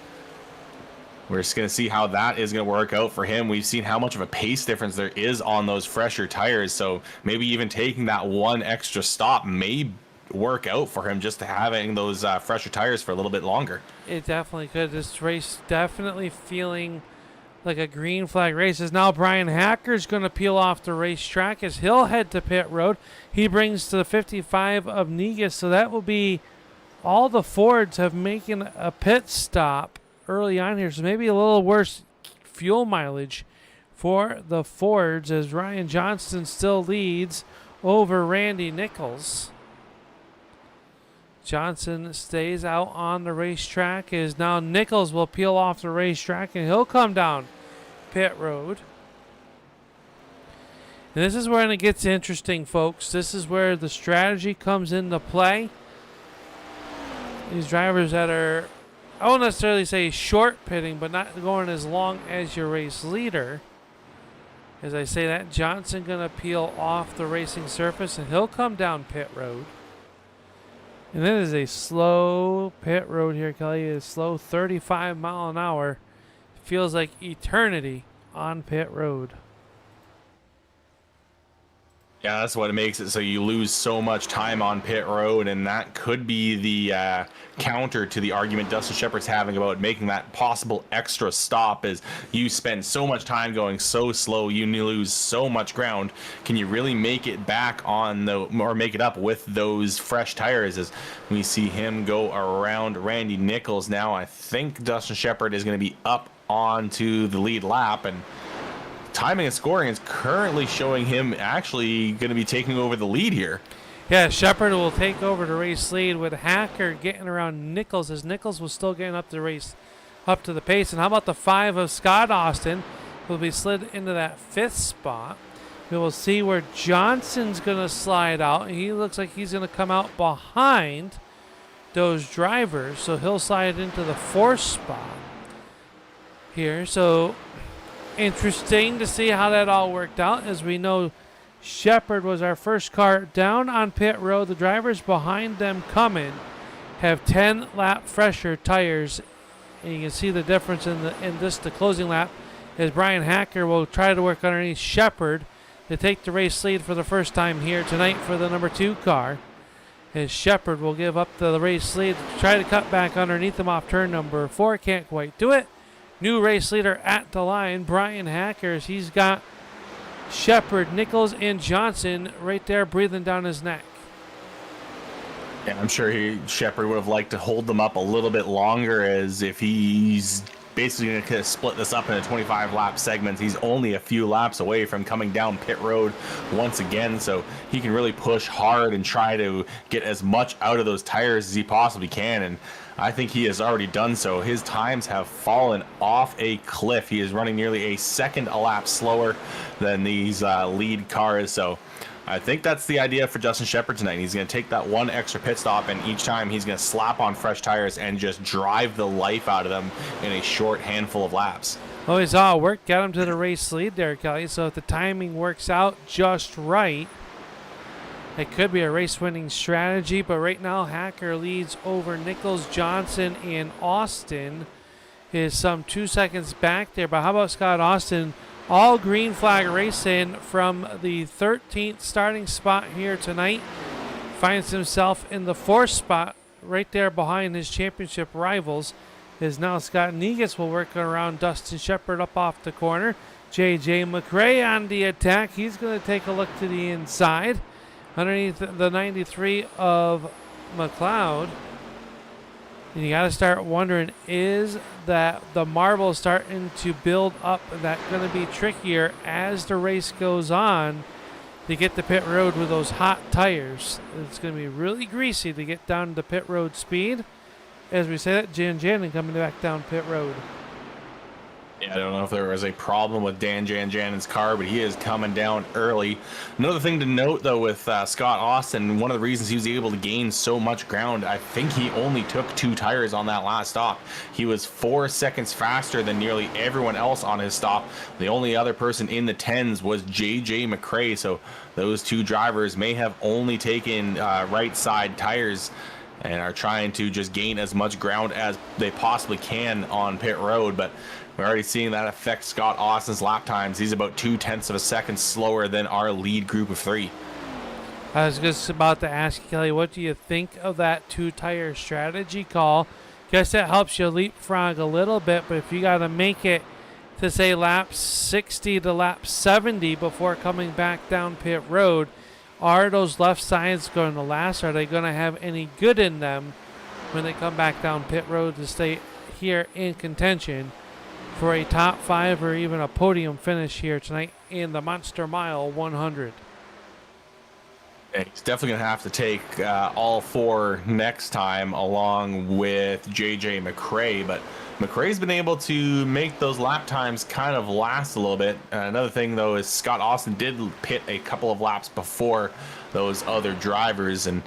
S5: we're just going to see how that is going to work out for him. We've seen how much of a pace difference there is on those fresher tires. So maybe even taking that 1 extra stop may work out for him, just having those fresher tires for a little bit longer.
S4: It definitely could. This race definitely feeling like a green flag race. As now Brian Hacker's going to peel off the racetrack as he'll head to pit road. He brings to the 55 of Negus, so that will be all the Fords have making a pit stop early on here. So maybe a little worse fuel mileage for the Fords as Ryan Johnston still leads over Randy Nichols. Johnson stays out on the racetrack as now Nichols will peel off the racetrack and he'll come down pit road. And this is where it gets interesting, folks. This is where the strategy comes into play. These drivers that are, I won't necessarily say short pitting, but not going as long as your race leader. As I say that, Johnson going to peel off the racing surface and he'll come down pit road. And it is a slow pit road here, Kelly. It is slow, 35 mile an hour. Feels like eternity on pit road.
S5: Yeah, that's what it makes it so you lose so much time on pit road, and that could be the counter to the argument Dustin Shepard's having about making that possible extra stop. Is you spend so much time going so slow, you lose so much ground. Can you really make it back on or make it up with those fresh tires? As we see him go around Randy Nichols now, I think Dustin Shepard is going to be up onto the lead lap, and timing and scoring is currently showing him actually going to be taking over the lead here.
S4: Yeah, Shepard will take over the race lead with Hacker getting around Nichols, as Nichols was still getting up to the pace. And how about the 5 of Scott Austin? Will be slid into that 5th spot. We will see where Johnson's going to slide out. He looks like he's going to come out behind those drivers, so he'll slide into the 4th spot here. So interesting to see how that all worked out. As we know, Shepard was our first car down on pit road. The drivers behind them coming have 10 lap fresher tires, and you can see the difference in the closing lap, as Brian Hacker will try to work underneath Shepard to take the race lead for the first time here tonight for the number 2 car, as Shepard will give up the race lead to try to cut back underneath him off turn number 4. Can't quite do it. New race leader at the line, Brian Hackers. He's got Shepard, Nichols, and Johnson right there breathing down his neck.
S5: Yeah, I'm sure Shepard would have liked to hold them up a little bit longer, as if he's basically going to split this up into 25 lap segments. He's only a few laps away from coming down pit road once again, so he can really push hard and try to get as much out of those tires as he possibly can, and I think he has already done so. His times have fallen off a cliff. He is running nearly a second a lap slower than these lead cars, so I think that's the idea for Justin Shepard tonight. He's going to take that one extra pit stop, and each time he's going to slap on fresh tires and just drive the life out of them in a short handful of laps.
S4: Oh, he's all worked. Got him to the race lead there, Kelly. So if the timing works out just right, it could be a race-winning strategy. But right now, Hacker leads over Nichols, Johnson, and Austin. Is some 2 seconds back there. But how about Scott Austin? All green flag racing from the 13th starting spot here tonight. Finds himself in the 4th spot right there behind his championship rivals. Is now Scott Negus will work around Dustin Shepard up off the corner. JJ McRae on the attack. He's going to take a look to the inside. Underneath the 93 of McLeod. And you got to start wondering, is that the marble starting to build up? That going to be trickier as the race goes on to get to pit road with those hot tires. It's going to be really greasy to get down to pit road speed. As we say that, Jan Janin coming back down pit road.
S5: Yeah, I don't know if there was a problem with Dan Jan's car, but he is coming down early. Another thing to note, though, with Scott Austin, one of the reasons he was able to gain so much ground, I think he only took 2 tires on that last stop. He was 4 seconds faster than nearly everyone else on his stop. The only other person in the 10s was JJ McRae, so those 2 drivers may have only taken right side tires and are trying to just gain as much ground as they possibly can on pit road, but we're already seeing that affect Scott Austin's lap times. He's about 0.2 of a second slower than our lead group of 3.
S4: I was just about to ask you, Kelly, what do you think of that 2-tire strategy call? Guess that helps you leapfrog a little bit, but if you got to make it to, say, lap 60 to lap 70 before coming back down pit road, are those left sides going to last? Are they going to have any good in them when they come back down pit road to stay here in contention for a top 5 or even a podium finish here tonight in the Monster Mile 100?
S5: He's definitely going to have to take all 4 next time along with JJ McRae, but McRae's been able to make those lap times kind of last a little bit. Another thing, though, is Scott Austin did pit a couple of laps before those other drivers, and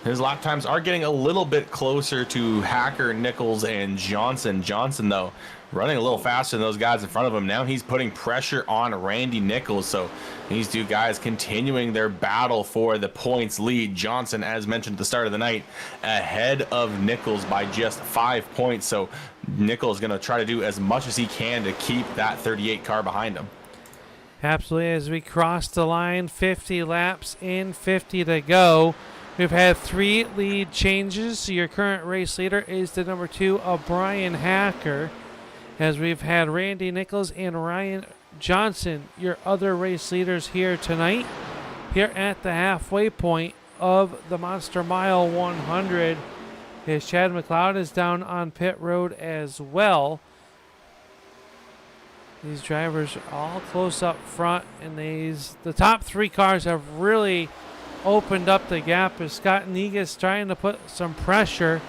S5: his lap times are getting a little bit closer to Hacker, Nichols, and Johnson. Johnson, though, running a little faster than those guys in front of him. Now he's putting pressure on Randy Nichols, so these 2 guys continuing their battle for the points lead. Johnson, as mentioned at the start of the night, ahead of Nichols by just 5 points, so Nichols is going to try to do as much as he can to keep that 38 car behind him.
S4: Absolutely. As we cross the line, 50 laps in, 50 to go. We've had 3 lead changes. So your current race leader is the number 2 of Brian Hacker. As we've had Randy Nichols and Ryan Johnson, your other race leaders here tonight. Here at the halfway point of the Monster Mile 100, as Chad McLeod is down on pit road as well. These drivers are all close up front, and the top 3 cars have really opened up the gap as Scott Negus trying to put some pressure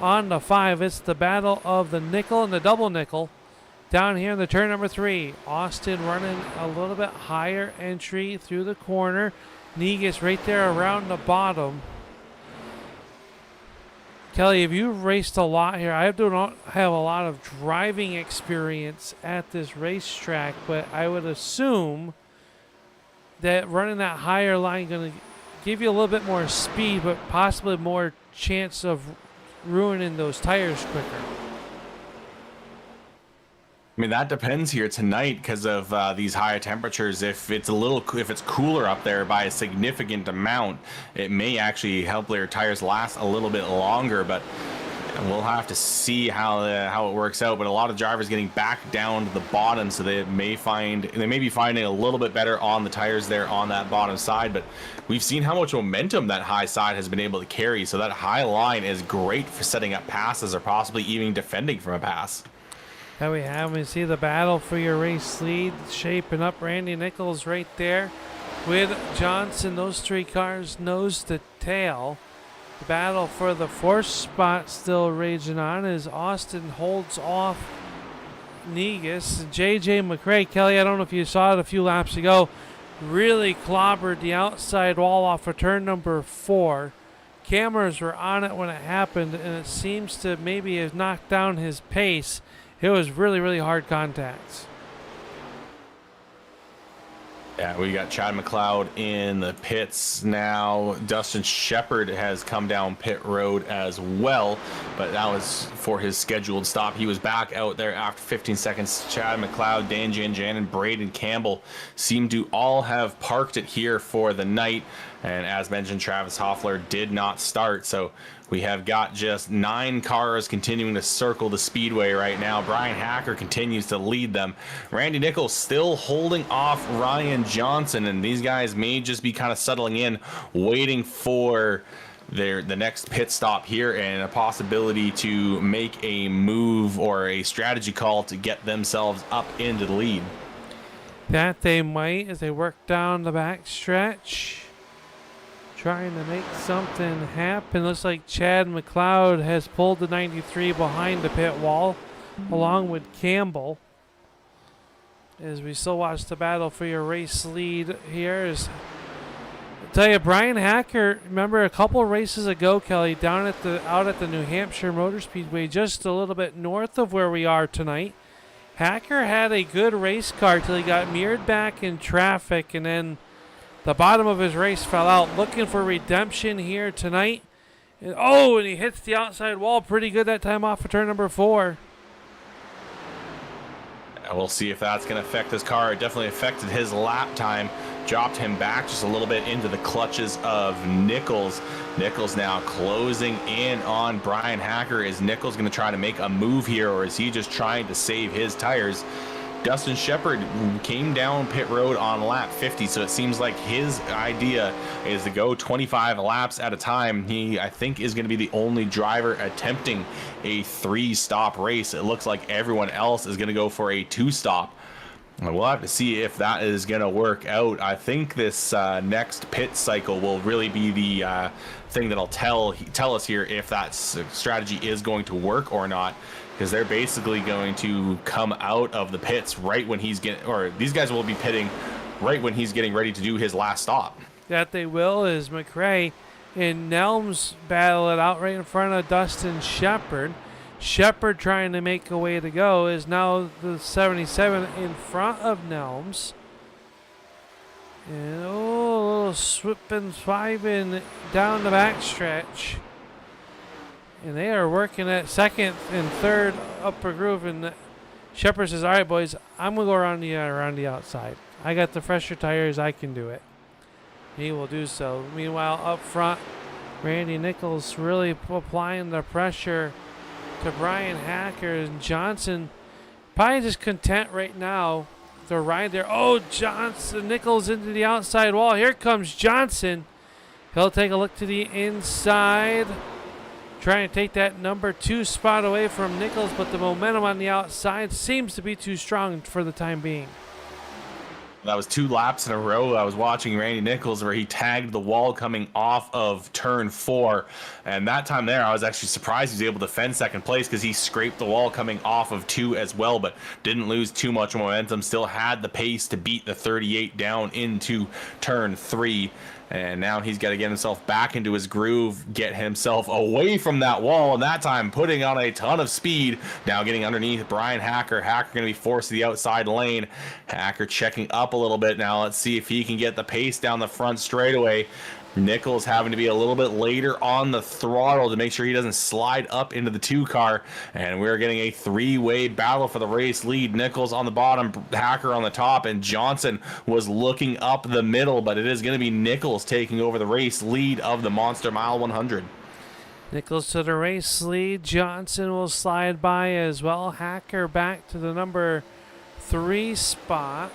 S4: on the 5. It's the battle of the nickel and the double nickel down here in the turn number 3. Austin running a little bit higher entry through the corner. Negus right there around the bottom. Kelly, have you raced a lot here? I do not have a lot of driving experience at this racetrack, but I would assume that running that higher line going to give you a little bit more speed, but possibly more chance of ruining those tires quicker.
S5: I mean, that depends here tonight because of these higher temperatures. If it's cooler up there by a significant amount, it may actually help their tires last a little bit longer. But we'll have to see how it works out. But a lot of drivers getting back down to the bottom, so they may be finding a little bit better on the tires there on that bottom side. But we've seen how much momentum that high side has been able to carry. So that high line is great for setting up passes or possibly even defending from a pass.
S4: There we have. We see the battle for your race lead shaping up. Randy Nichols right there with Johnson. Those 3 cars nose to tail. The battle for the 4th spot still raging on as Austin holds off Negus. JJ McRae, Kelly, I don't know if you saw it a few laps ago, really clobbered the outside wall off of turn number 4. Cameras were on it when it happened, and it seems to maybe have knocked down his pace. It was really, really hard contacts.
S5: Yeah, we got Chad McLeod in the pits now. Dustin Shepard has come down pit road as well, but that was for his scheduled stop. He was back out there after 15 seconds. Chad McLeod, Dan Janjan, and Braden Campbell seem to all have parked it here for the night. And as mentioned, Travis Hoffler did not start, so we have got just 9 cars continuing to circle the speedway right now. Brian Hacker continues to lead them. Randy Nichols still holding off Ryan Johnson, and these guys may just be kind of settling in, waiting for the next pit stop here and a possibility to make a move or a strategy call to get themselves up into the lead.
S4: That they might as they work down the back stretch. Trying to make something happen. Looks like Chad McLeod has pulled the 93 behind the pit wall along with Campbell. As we still watch the battle for your race lead here. I tell you, Brian Hacker, remember a couple races ago, Kelly, down at out at the New Hampshire Motor Speedway, just a little bit north of where we are tonight. Hacker had a good race car till he got mirrored back in traffic, and then the bottom of his race fell out. Looking for redemption here tonight. And he hits the outside wall pretty good that time off of turn number 4.
S5: We'll see if that's going to affect his car. It definitely affected his lap time. Dropped him back just a little bit into the clutches of Nichols. Nichols now closing in on Brian Hacker. Is Nichols going to try to make a move here, or is he just trying to save his tires? Dustin Shepard came down pit road on lap 50, so it seems like his idea is to go 25 laps at a time. He, I think, is going to be the only driver attempting a 3-stop race. It looks like everyone else is going to go for a 2-stop. We'll have to see if that is going to work out. I think this next pit cycle will really be the thing that'll tell us here if that strategy is going to work or not. Because they're basically going to come out of the pits right when these guys will be pitting right when he's getting ready to do his last stop.
S4: That they will, is McRae and Nelms battle it out right in front of Dustin Shepard. Shepard trying to make a way to go is now the 77 in front of Nelms. And a little swiping down the backstretch. And they are working at second and third upper groove. And Shepard says, all right, boys, I'm going to go around the outside. I got the fresher tires. I can do it. He will do so. Meanwhile, up front, Randy Nichols really applying the pressure to Brian Hacker, and Johnson probably just content right now to ride there. Oh, Johnson, Nichols into the outside wall. Here comes Johnson. He'll take a look to the inside, trying to take that number 2 spot away from Nichols, but the momentum on the outside seems to be too strong for the time being.
S5: That was 2 laps in a row. I was watching Randy Nichols where he tagged the wall coming off of turn 4. And that time there, I was actually surprised he was able to defend second place because he scraped the wall coming off of 2 as well, but didn't lose too much momentum. Still had the pace to beat the 38 down into turn 3. And now he's got to get himself back into his groove, get himself away from that wall, and that time putting on a ton of speed. Now getting underneath Brian Hacker. Hacker going to be forced to the outside lane. Hacker checking up a little bit now. Let's see if he can get the pace down the front straightaway. Nichols having to be a little bit later on the throttle to make sure he doesn't slide up into the 2 car. And we're getting a 3-way battle for the race lead. Nichols on the bottom, Hacker on the top, and Johnson was looking up the middle, but it is going to be Nichols taking over the race lead of the Monster Mile 100.
S4: Nichols to the race lead. Johnson will slide by as well. Hacker back to the number 3 spot.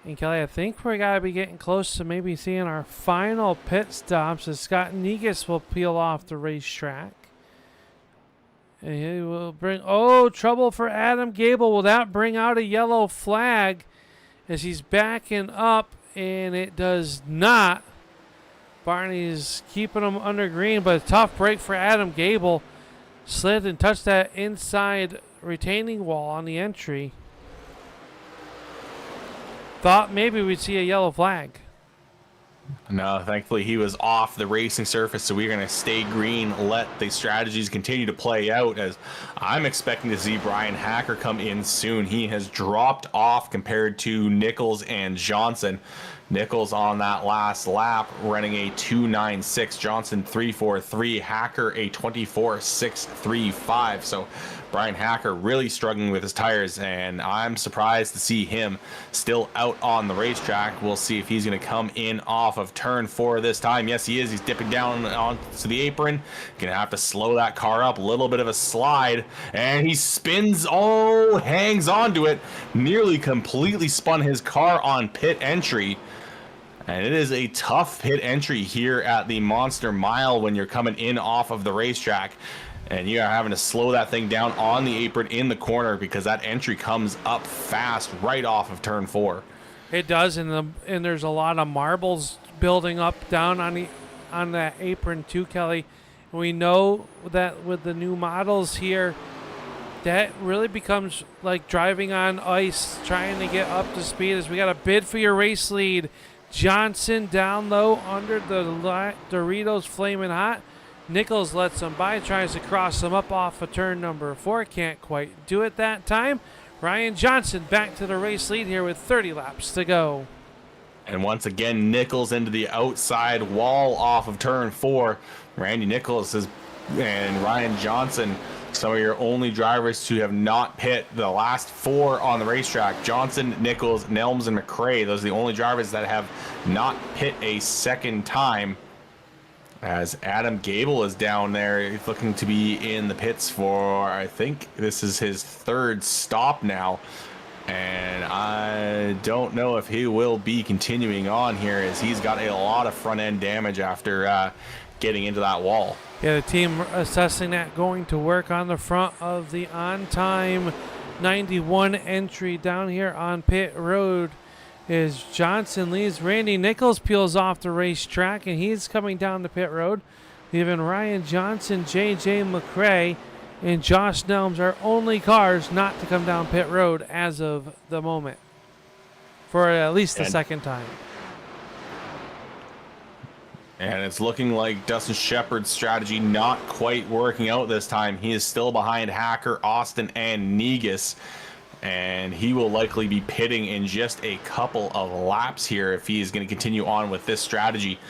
S4: And Kelly, I think we got to be getting close to maybe seeing our final pit stops as Scott Negus will peel off the racetrack. And he will bring, trouble for Adam Gable. Will that bring out a yellow flag as he's backing up? And it does not. Barney's keeping him under green, but a tough break for Adam Gable. Slid and touched that inside retaining wall on the entry. Thought maybe we'd see a yellow flag.
S5: No, thankfully he was off the racing surface, so we're going to stay green, let the strategies continue to play out, as I'm expecting to see Brian Hacker come in soon. He has dropped off compared to Nichols and Johnson. Nichols on that last lap running a 2.96, Johnson 3.43, Hacker a 24.635. So Brian Hacker really struggling with his tires, and I'm surprised to see him still out on the racetrack. We'll see if he's going to come in off of turn 4 this time. Yes, he is. He's dipping down onto the apron. Going to have to slow that car up. A little bit of a slide, and he spins. Oh, hangs onto it. Nearly completely spun his car on pit entry. And it is a tough pit entry here at the Monster Mile when you're coming in off of the racetrack. And you are having to slow that thing down on the apron in the corner because that entry comes up fast right off of turn 4.
S4: It does, and there's a lot of marbles building up down on that apron too, Kelly. And we know that with the new models here, that really becomes like driving on ice, trying to get up to speed. As we got a bid for your race lead. Johnson down low under the Doritos Flamin' Hot. Nichols lets him by, tries to cross him up off of turn number 4. Can't quite do it that time. Ryan Johnson back to the race lead here with 30 laps to go.
S5: And once again, Nichols into the outside wall off of turn 4. Randy Nichols and Ryan Johnson, some of your only drivers to have not pit the last 4 on the racetrack. Johnson, Nichols, Nelms, and McRae. Those are the only drivers that have not pit a second time. As Adam Gable is down there, he's looking to be in the pits for, I think this is his 3rd stop now. And I don't know if he will be continuing on here, as he's got a lot of front end damage after getting into that wall.
S4: Yeah, the team assessing that, going to work on the front of the on-time 91 entry down here on pit road. As Johnson leaves, Randy Nichols peels off the racetrack, and he's coming down the pit road, leaving Ryan Johnson, J.J. McRae, and Josh Nelms are only cars not to come down pit road as of the moment, for at least the second time.
S5: And it's looking like Dustin Shepard's strategy not quite working out this time. He is still behind Hacker, Austin, and Negus. And he will likely be pitting in just a couple of laps here if he is going to continue on with this strategy.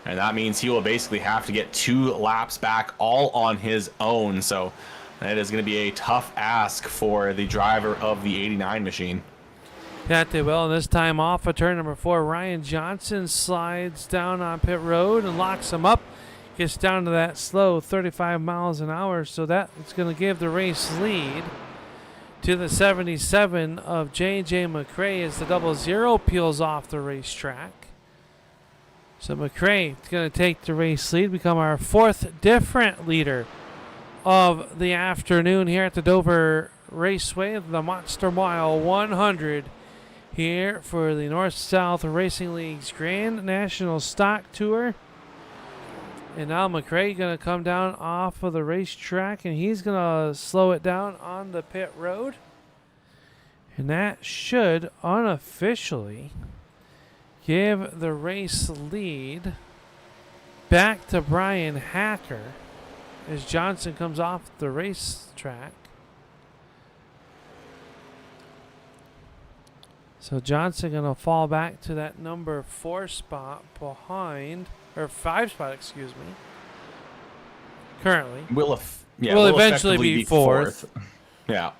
S5: And that means he will basically have to get 2 laps back all on his own. So that is going to be a tough ask for the driver of the 89 machine.
S4: That they will. And this time off of turn number 4, Ryan Johnson slides down on pit road and locks him up. Gets down to that slow 35 miles an hour. So that's going to give the race lead to the 77 of J.J. McRae as the 00 peels off the racetrack. So McRae is going to take the race lead, become our 4th different leader of the afternoon here at the Dover Raceway, the Monster Mile 100 here for the North-South Racing League's Grand National Stock Tour. And now McRae going to come down off of the racetrack, and he's going to slow it down on the pit road. And that should unofficially give the race lead back to Brian Hacker as Johnson comes off the racetrack. So Johnson going to fall back to that number 4 spot behind, or 5 spot, excuse me. Currently.
S5: Will
S4: eventually be 4th.
S5: Yeah.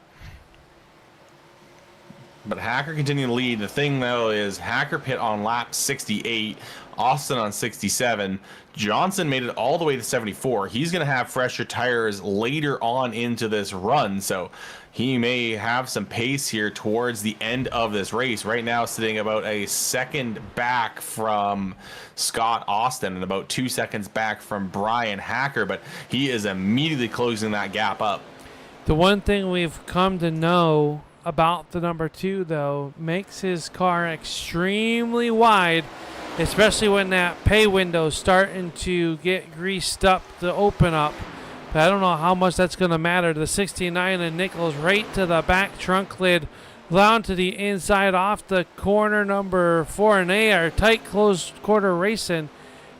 S5: But Hacker continuing to lead. The thing, though, is Hacker pit on lap 68, Austin on 67. Johnson made it all the way to 74. He's going to have fresher tires later on into this run, so he may have some pace here towards the end of this race. Right now, sitting about a second back from Scott Austin and about 2 seconds back from Brian Hacker, but he is immediately closing that gap up.
S4: The one thing we've come to know about the number 2, though, makes his car extremely wide, especially when that pay window's starting to get greased up to open up. But I don't know how much that's going to matter. The 69 and Nichols right to the back trunk lid, down to the inside off the corner number 4, and they are tight closed quarter racing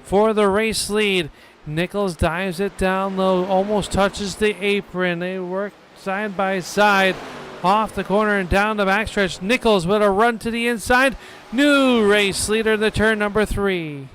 S4: for the race lead. Nichols dives it down low, almost touches the apron. They work side by side off the corner and down the backstretch. Nichols with a run to the inside. New race leader in the turn number 3.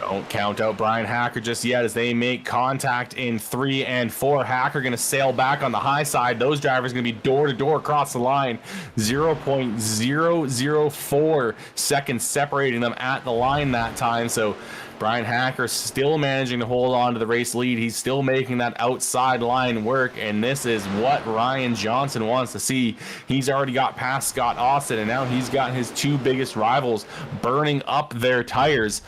S5: Don't count out Brian Hacker just yet as they make contact in 3 and 4. Hacker going to sail back on the high side. Those drivers going to be door to door across the line. 0.004 seconds separating them at the line that time. So Brian Hacker still managing to hold on to the race lead. He's still making that outside line work, and this is what Ryan Johnson wants to see. He's already got past Scott Austin, and now he's got his 2 biggest rivals burning up their tires.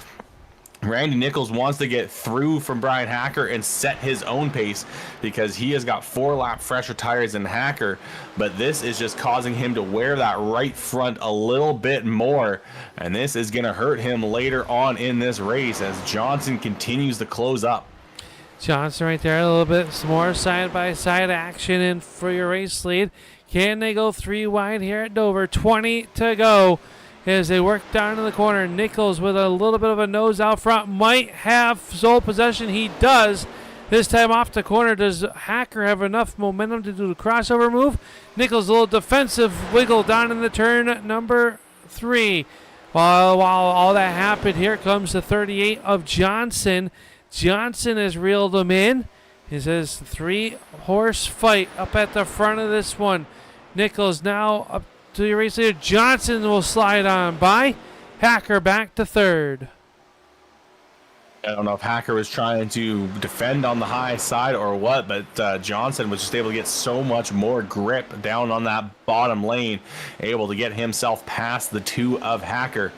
S5: Randy Nichols wants to get through from Brian Hacker and set his own pace because he has got 4 lap fresher tires than Hacker, but this is just causing him to wear that right front a little bit more, and this is going to hurt him later on in this race as Johnson continues to close up.
S4: Johnson right there, a little bit some more side-by-side action in for your race lead. Can they go 3 wide here at Dover? 20 to go. As they work down in the corner, Nichols with a little bit of a nose out front might have sole possession. He does. This time off the corner, does Hacker have enough momentum to do the crossover move? Nichols a little defensive wiggle down in the turn number 3. While all that happened, here comes the 38 of Johnson. Johnson has reeled him in. It says 3-horse fight up at the front of this one. Nichols now up to your race leader. Johnson will slide on by. Hacker back to 3rd.
S5: I don't know if Hacker was trying to defend on the high side or what, but Johnson was just able to get so much more grip down on that bottom lane, able to get himself past the 2 of Hacker.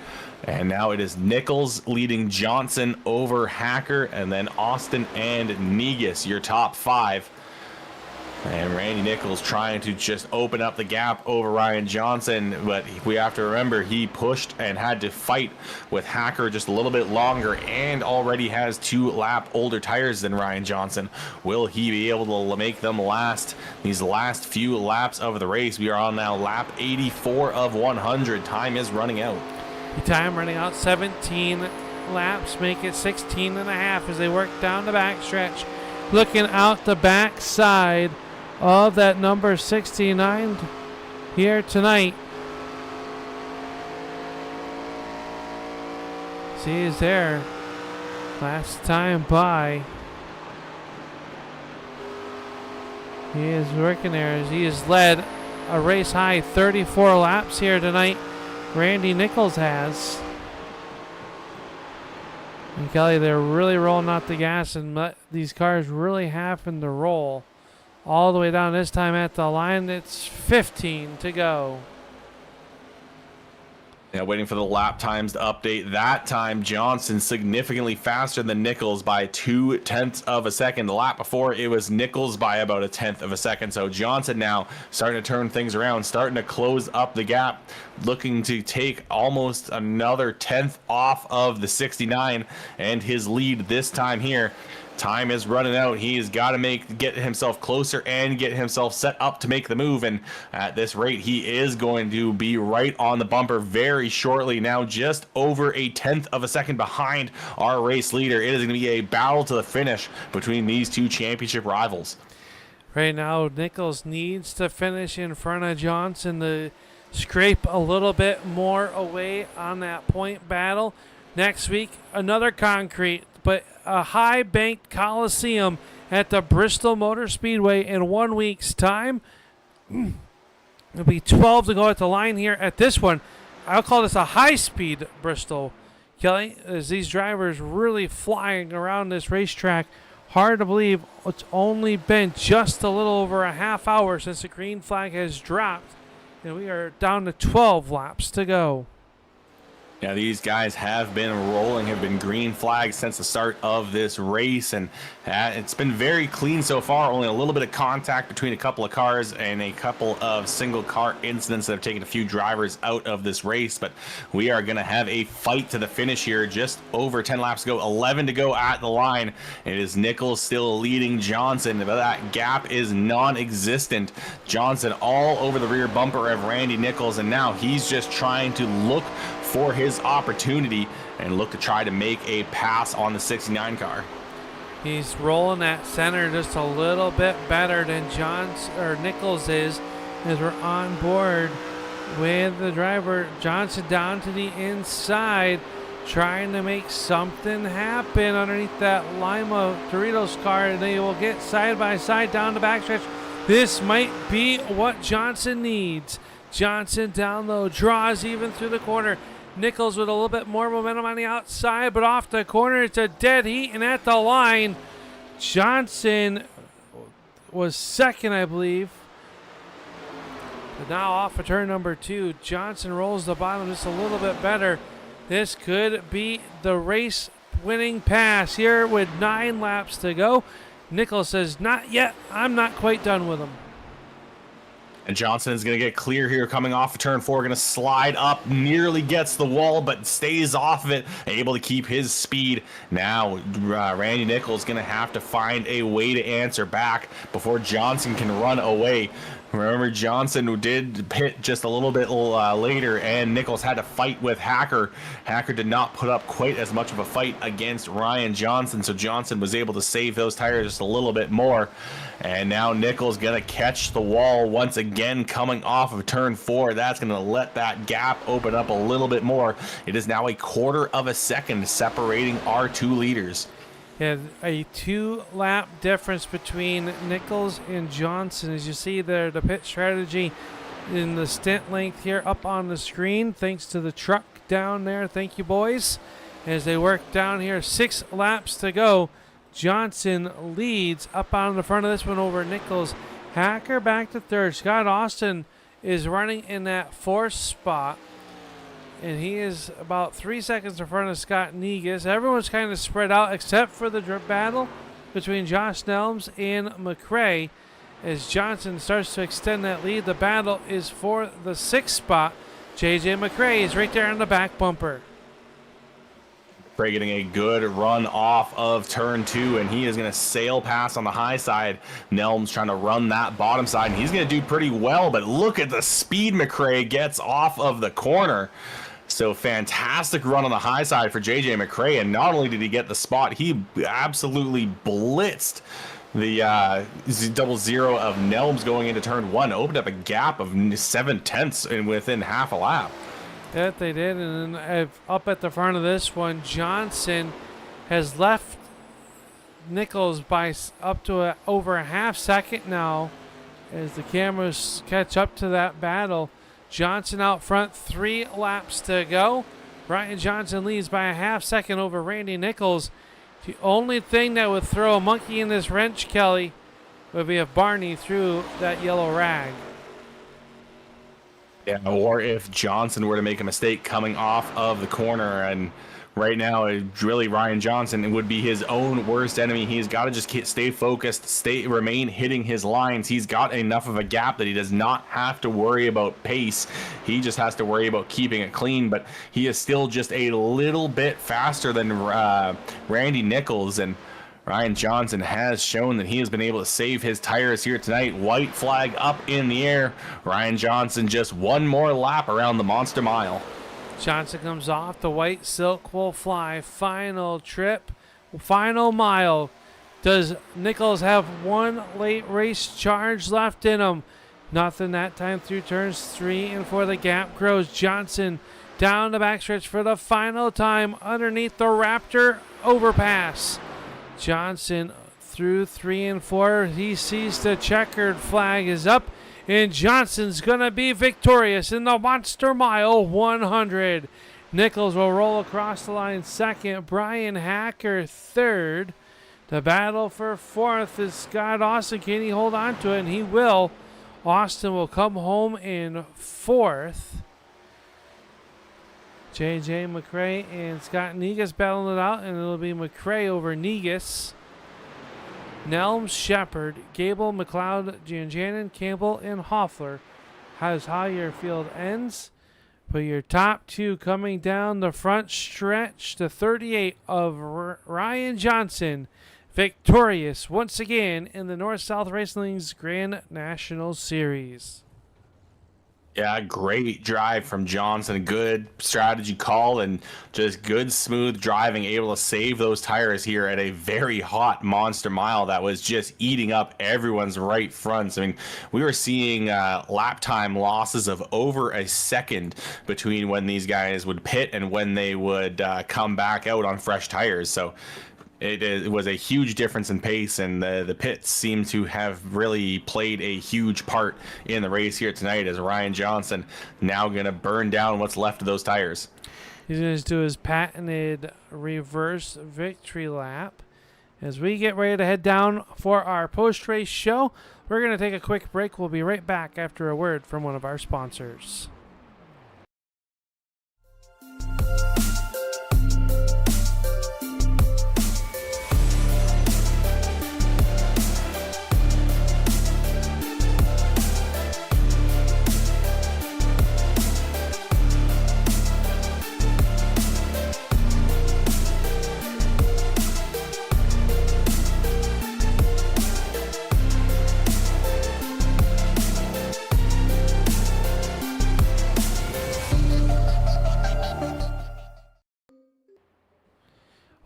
S5: And now it is Nichols leading Johnson over Hacker, and then Austin and Negus, your top 5. And Randy Nichols trying to just open up the gap over Ryan Johnson, but we have to remember he pushed and had to fight with Hacker just a little bit longer and already has 2 lap older tires than Ryan Johnson. Will he be able to make them last these last few laps of the race? We are on now lap 84 of 100. Time is running out.
S4: Time running out. 17 laps make it 16 and a half as they work down the backstretch. Looking out the back side of that number 69 here tonight. See, he's there. Last time by. He is working there as he is led a race high 34 laps here tonight. Randy Nichols has. And Kelly, they're really rolling out the gas and let these cars really happen to roll all the way down. This time at the line, it's 15 to go.
S5: Yeah, waiting for the lap times to update. That time, Johnson significantly faster than Nichols by 0.2 of a second. The lap before, it was Nichols by about 1/10 of a second. So Johnson now starting to turn things around, starting to close up the gap, looking to take almost another 1/10 off of the 69 and his lead this time here. Time is running out. He's got to get himself closer and get himself set up to make the move. And at this rate, he is going to be right on the bumper very shortly. Now just over 1/10 of a second behind our race leader. It is going to be a battle to the finish between these two championship rivals.
S4: Right now, Nichols needs to finish in front of Johnson to scrape a little bit more away on that point battle. Next week, another concrete, but a high-banked Coliseum at the Bristol Motor Speedway in 1 week's time. It'll be 12 to go at the line here at this one. I'll call this a high-speed Bristol, Kelly, as these drivers really flying around this racetrack. Hard to believe it's only been just a little over a half hour since the green flag has dropped, and we are down to 12 laps to go.
S5: Yeah, these guys have been rolling, have been green flags since the start of this race, and it's been very clean so far. Only a little bit of contact between a couple of cars and a couple of single car incidents that have taken a few drivers out of this race, but we are going to have a fight to the finish here. Just over 10 laps to go, 11 to go at the line. It is Nichols still leading Johnson, but that gap is non-existent. Johnson all over the rear bumper of Randy Nichols, and now he's just trying to look for his opportunity and look to try to make a pass on the 69 car.
S4: He's rolling that center just a little bit better than Nichols is, as we're on board with the driver. Johnson down to the inside, trying to make something happen underneath that Lima Doritos car, and they will get side by side down the backstretch. This might be what Johnson needs. Johnson down low, draws even through the corner. Nichols with a little bit more momentum on the outside, but off the corner, it's a dead heat, and at the line, Johnson was second, I believe. But now off of turn number 2, Johnson rolls the bottom just a little bit better. This could be the race-winning pass here with 9 laps to go. Nichols says, not yet. I'm not quite done with him.
S5: And Johnson is going to get clear here coming off of turn 4, going to slide up, nearly gets the wall, but stays off of it, able to keep his speed. Now, Randy Nichols going to have to find a way to answer back before Johnson can run away. Remember, Johnson did pit just a little bit later, and Nichols had to fight with Hacker. Hacker did not put up quite as much of a fight against Ryan Johnson, so Johnson was able to save those tires just a little bit more. And now Nichols going to catch the wall once again coming off of turn 4. That's going to let that gap open up a little bit more. It is now a 1/4 of a second separating our two leaders.
S4: Yeah, a 2-lap difference between Nichols and Johnson. As you see there, the pit strategy in the stint length here up on the screen, thanks to the truck down there. Thank you, boys. As they work down here, 6 laps to go. Johnson leads up on the front of this one over Nichols. Hacker back to 3rd. Scott Austin is running in that 4th spot, and he is about 3 seconds in front of Scott Negus. Everyone's kind of spread out except for the battle between Josh Nelms and McRae. As Johnson starts to extend that lead, the battle is for the 6th spot. JJ McRae is right there on the back bumper.
S5: McRae getting a good run off of turn 2, and he is going to sail past on the high side. Nelms trying to run that bottom side, and he's going to do pretty well, but look at the speed McRae gets off of the corner. So fantastic run on the high side for JJ McRae, and not only did he get the spot, he absolutely blitzed the 0-0 of Nelms going into turn 1, opened up a gap of 7/10 and within half a lap.
S4: That they did, and then up at the front of this one, Johnson has left Nichols by up to over a half second now. as the cameras catch up to that battle. Johnson out front, 3 laps to go. Ryan Johnson leads by a half second over Randy Nichols. The only thing that would throw a monkey in this wrench, Kelly, would be if Barney threw that yellow rag.
S5: Yeah, or if Johnson were to make a mistake coming off of the corner. And right now, really Ryan Johnson would be his own worst enemy. He's got to just stay focused, remain hitting his lines. He's got enough of a gap that he does not have to worry about pace. He just has to worry about keeping it clean. But he is still just a little bit faster than Randy Nichols. And Ryan Johnson has shown that he has been able to save his tires here tonight. White flag up in the air. Ryan Johnson just one more lap around the Monster Mile.
S4: Johnson comes off. The white silk will fly. Final trip. Final mile. Does Nichols have one late race charge left in him? Nothing that time through turns 3 and 4. The gap grows. Johnson down the backstretch for the final time underneath the Raptor overpass. Johnson through 3 and 4. He sees the checkered flag is up, and Johnson's going to be victorious in the Monster Mile 100. Nichols will roll across the line second. Brian Hacker third. The battle for fourth is Scott Austin. Can he hold on to it? And he will. Austin will come home in fourth. J.J. McRae and Scott Negus battling it out, and it'll be McRae over Negus. Nelms, Shepard, Gable, McLeod, Janjanin, Campbell, and Hoffler. How's how your field ends. But your top 2 coming down the front stretch, the 38 of Ryan Johnson, victorious once again in the North-South Racing League's Grand National Series.
S5: Yeah, great drive from Johnson. Good strategy call and just good, smooth driving, able to save those tires here at a very hot Monster Mile that was just eating up everyone's right fronts. I mean, we were seeing lap time losses of over a second between when these guys would pit and when they would come back out on fresh tires. So it was a huge difference in pace, and the pits seem to have really played a huge part in the race here tonight, as Ryan Johnson now going to burn down what's left of those tires.
S4: He's going to do his patented reverse victory lap. As we get ready to head down for our post-race show, we're going to take a quick break. We'll be right back after a word from one of our sponsors.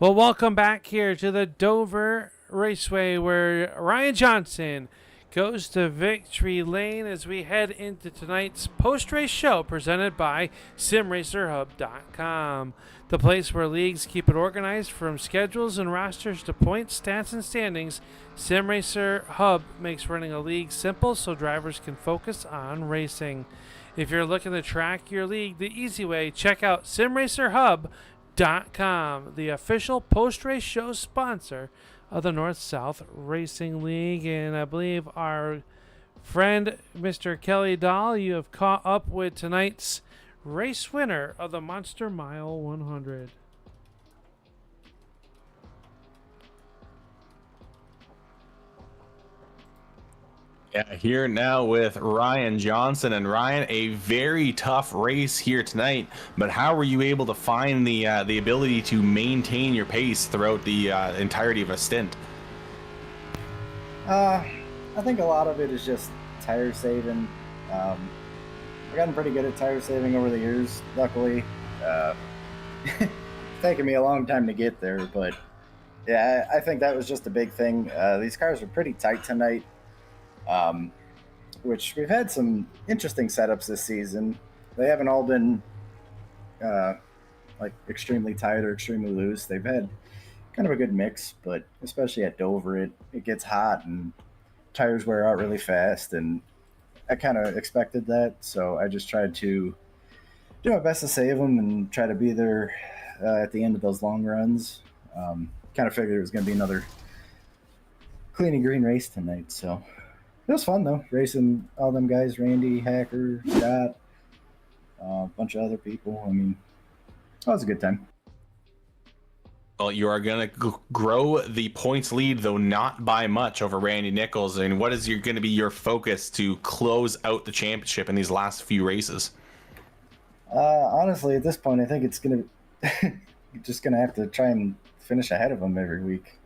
S4: Well, welcome back here to the Dover Raceway, where Ryan Johnson goes to victory lane as we head into tonight's post-race show presented by SimRacerHub.com, the place where leagues keep it organized from schedules and rosters to points, stats, and standings. SimRacer Hub makes running a league simple so drivers can focus on racing. If you're looking to track your league the easy way, check out SimRacerHub.com, the official post-race show sponsor of the North-South Racing League. And I believe our friend, Mr. Kelly Dahl, you have caught up with tonight's race winner of the Monster Mile 100.
S5: Yeah, here now with Ryan Johnson. And Ryan, a very tough race here tonight, but how were you able to find the ability to maintain your pace throughout the entirety of a stint?
S8: I think a lot of it is just tire saving. I've gotten pretty good at tire saving over the years, luckily. It's taken me a long time to get there, but yeah, I think that was just a big thing. These cars are pretty tight tonight. Which we've had some interesting setups this season. They haven't all been like extremely tight or extremely loose. They've had kind of a good mix, but especially at Dover, it gets hot and tires wear out really fast, and I kind of expected that. So I just tried to do my best to save them and try to be there at the end of those long runs. Kind of figured it was going to be another clean and green race tonight. So it was fun, though, racing all them guys, Randy, Hacker, Scott, a bunch of other people. I mean, it was a good time.
S5: Well, you are going to grow the points lead, though not by much, over Randy Nichols. And what is going to be your focus to close out the championship in these last few races?
S8: Honestly, at this point, I think it's going to you're just going to have to try and finish ahead of him every week.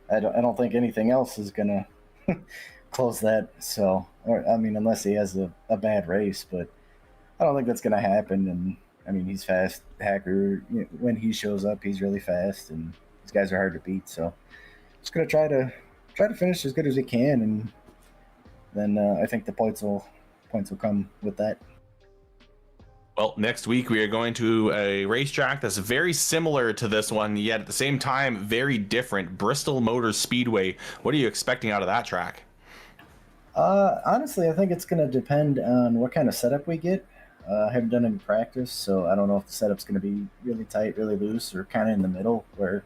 S8: I don't think anything else is going to close that. So, I mean, unless he has a bad race, but I don't think that's going to happen. And I mean, he's fast. Hacker, when he shows up, he's really fast, and these guys are hard to beat. So, just gonna try to finish as good as we can, and then I think the points will come with that.
S5: Well, next week we are going to a racetrack that's very similar to this one, yet at the same time very different. Bristol Motor Speedway. What are you expecting out of that track?
S8: Honestly, I think it's gonna depend on what kind of setup we get. I haven't done any practice, so I don't know if the setup's going to be really tight, really loose, or kind of in the middle where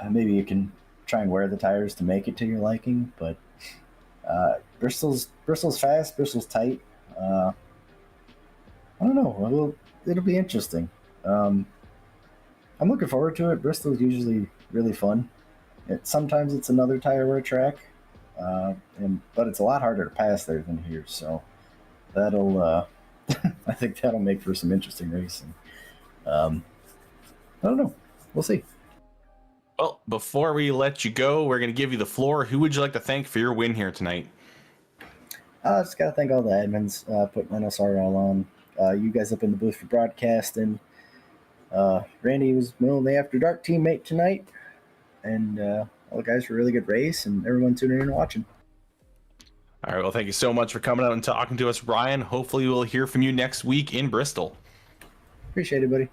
S8: maybe you can try and wear the tires to make it to your liking. But Bristol's fast, Bristol's tight. I don't know. It'll be interesting. I'm looking forward to it. Bristol's usually really fun. Sometimes it's another tire wear track, but it's a lot harder to pass there than here. So that'll I think that'll make for some interesting racing. I don't know. We'll see.
S5: Well, before we let you go, we're going to give you the floor. Who would you like to thank for your win here tonight?
S8: I just got to thank all the admins putting NSRL on. You guys up in the booth for broadcasting. Randy was my only After Dark teammate tonight. And all the guys for a really good race, and everyone tuning in and watching.
S5: All right, well, thank you so much for coming out and talking to us, Ryan. Hopefully we'll hear from you next week in Bristol.
S8: Appreciate it, buddy.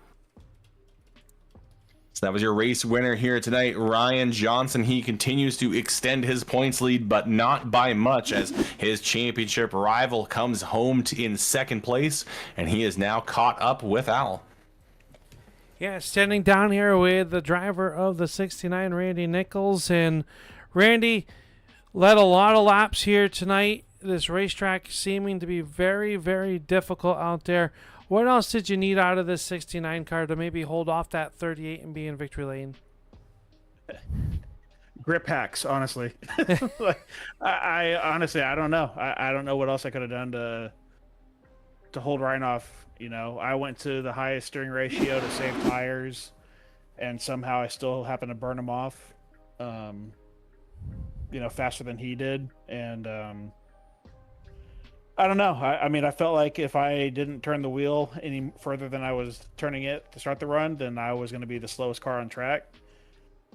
S5: So that was your race winner here tonight, Ryan Johnson. He continues to extend his points lead, but not by much, as his championship rival comes home in second place, and he is now caught up with Al.
S4: Yeah, standing down here with the driver of the 69, Randy Nichols. And Randy led a lot of laps here tonight. This racetrack seeming to be very, very difficult out there. What else did you need out of this 69 car to maybe hold off that 38 and be in victory lane?
S6: Grip hacks, honestly. I honestly, I don't know. I don't know what else I could have done to hold Ryan off. You know, I went to the highest steering ratio to save tires, and somehow I still happened to burn them off, faster than he did. And I don't know. I mean, I felt like if I didn't turn the wheel any further than I was turning it to start the run, then I was going to be the slowest car on track.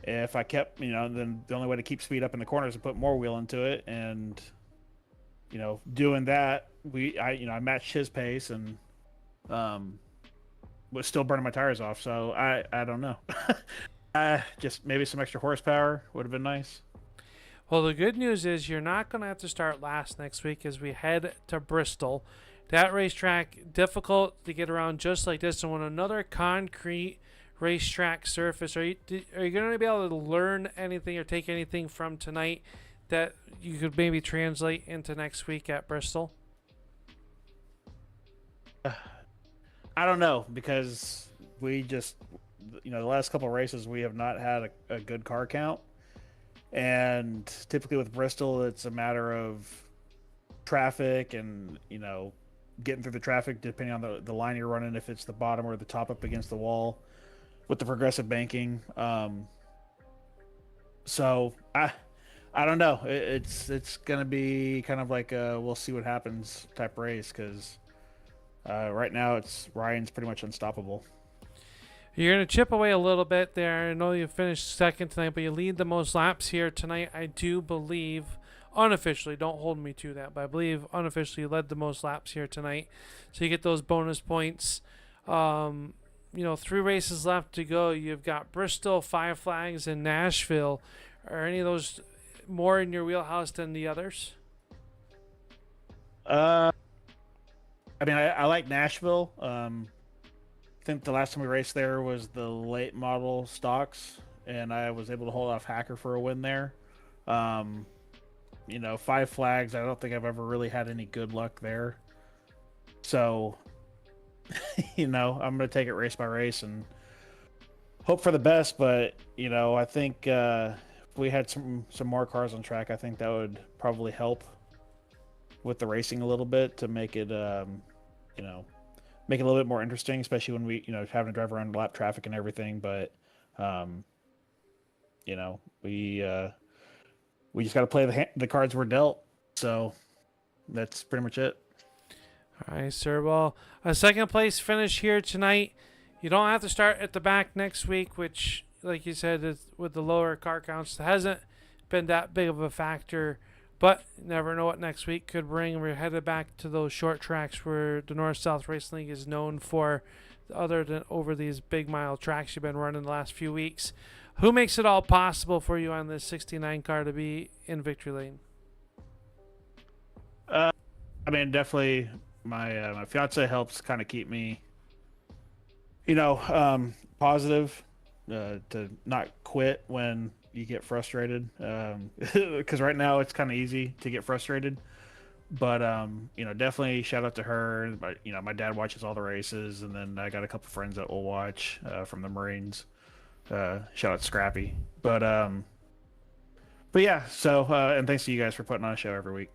S6: If I kept, then the only way to keep speed up in the corners is to put more wheel into it. And, doing that, I matched his pace and was still burning my tires off. So I don't know. Just maybe some extra horsepower would have been nice.
S4: Well, the good news is you're not going to have to start last next week as we head to Bristol. That racetrack, difficult to get around just like this. And on another concrete racetrack surface, are you going to be able to learn anything or take anything from tonight that you could maybe translate into next week at Bristol?
S6: I don't know, because we just, the last couple of races we have not had a good car count. And typically with Bristol, it's a matter of traffic and, getting through the traffic depending on the line you're running, if it's the bottom or the top up against the wall with the progressive banking. So I don't know. It's going to be kind of like a we'll see what happens type race, because right now Ryan's pretty much unstoppable.
S4: You're going to chip away a little bit there. I know you finished second tonight, but you lead the most laps here tonight. I do believe, unofficially, don't hold me to that, but I believe unofficially you led the most laps here tonight. So you get those bonus points. 3 races left to go. You've got Bristol, Five Flags, and Nashville Are any of those more in your wheelhouse than the others?
S6: I mean, I like Nashville. I think the last time we raced there was the late model stocks, and I was able to hold off Hacker for a win there. You know, 5 Flags, I don't think I've ever really had any good luck there. So, you know, I'm going to take it race by race and hope for the best. But, you know, I think if we had some more cars on track, I think that would probably help with the racing a little bit to make it, you know, make it a little bit more interesting, especially when we, you know, having to drive around lap traffic and everything. But, you know, we just got to play the cards we're dealt. So that's pretty much it.
S4: All right, sir. Well, a second place finish here tonight. You don't have to start at the back next week, which, like you said, is, with the lower car counts, hasn't been that big of a factor. But you never know what next week could bring. We're headed back to those short tracks where the North-South Racing League is known for, other than over these big mile tracks you've been running the last few weeks. Who makes it all possible for you on this 69 car to be in victory lane?
S6: I mean, definitely my fiance helps kind of keep me, you know, positive, to not quit when you get frustrated. Because right now it's kind of easy to get frustrated. But, you know, definitely shout out to her. You know, my dad watches all the races, and then I got a couple friends that will watch from the Marines. Shout out Scrappy. But yeah, so, and thanks to you guys for putting on a show every week.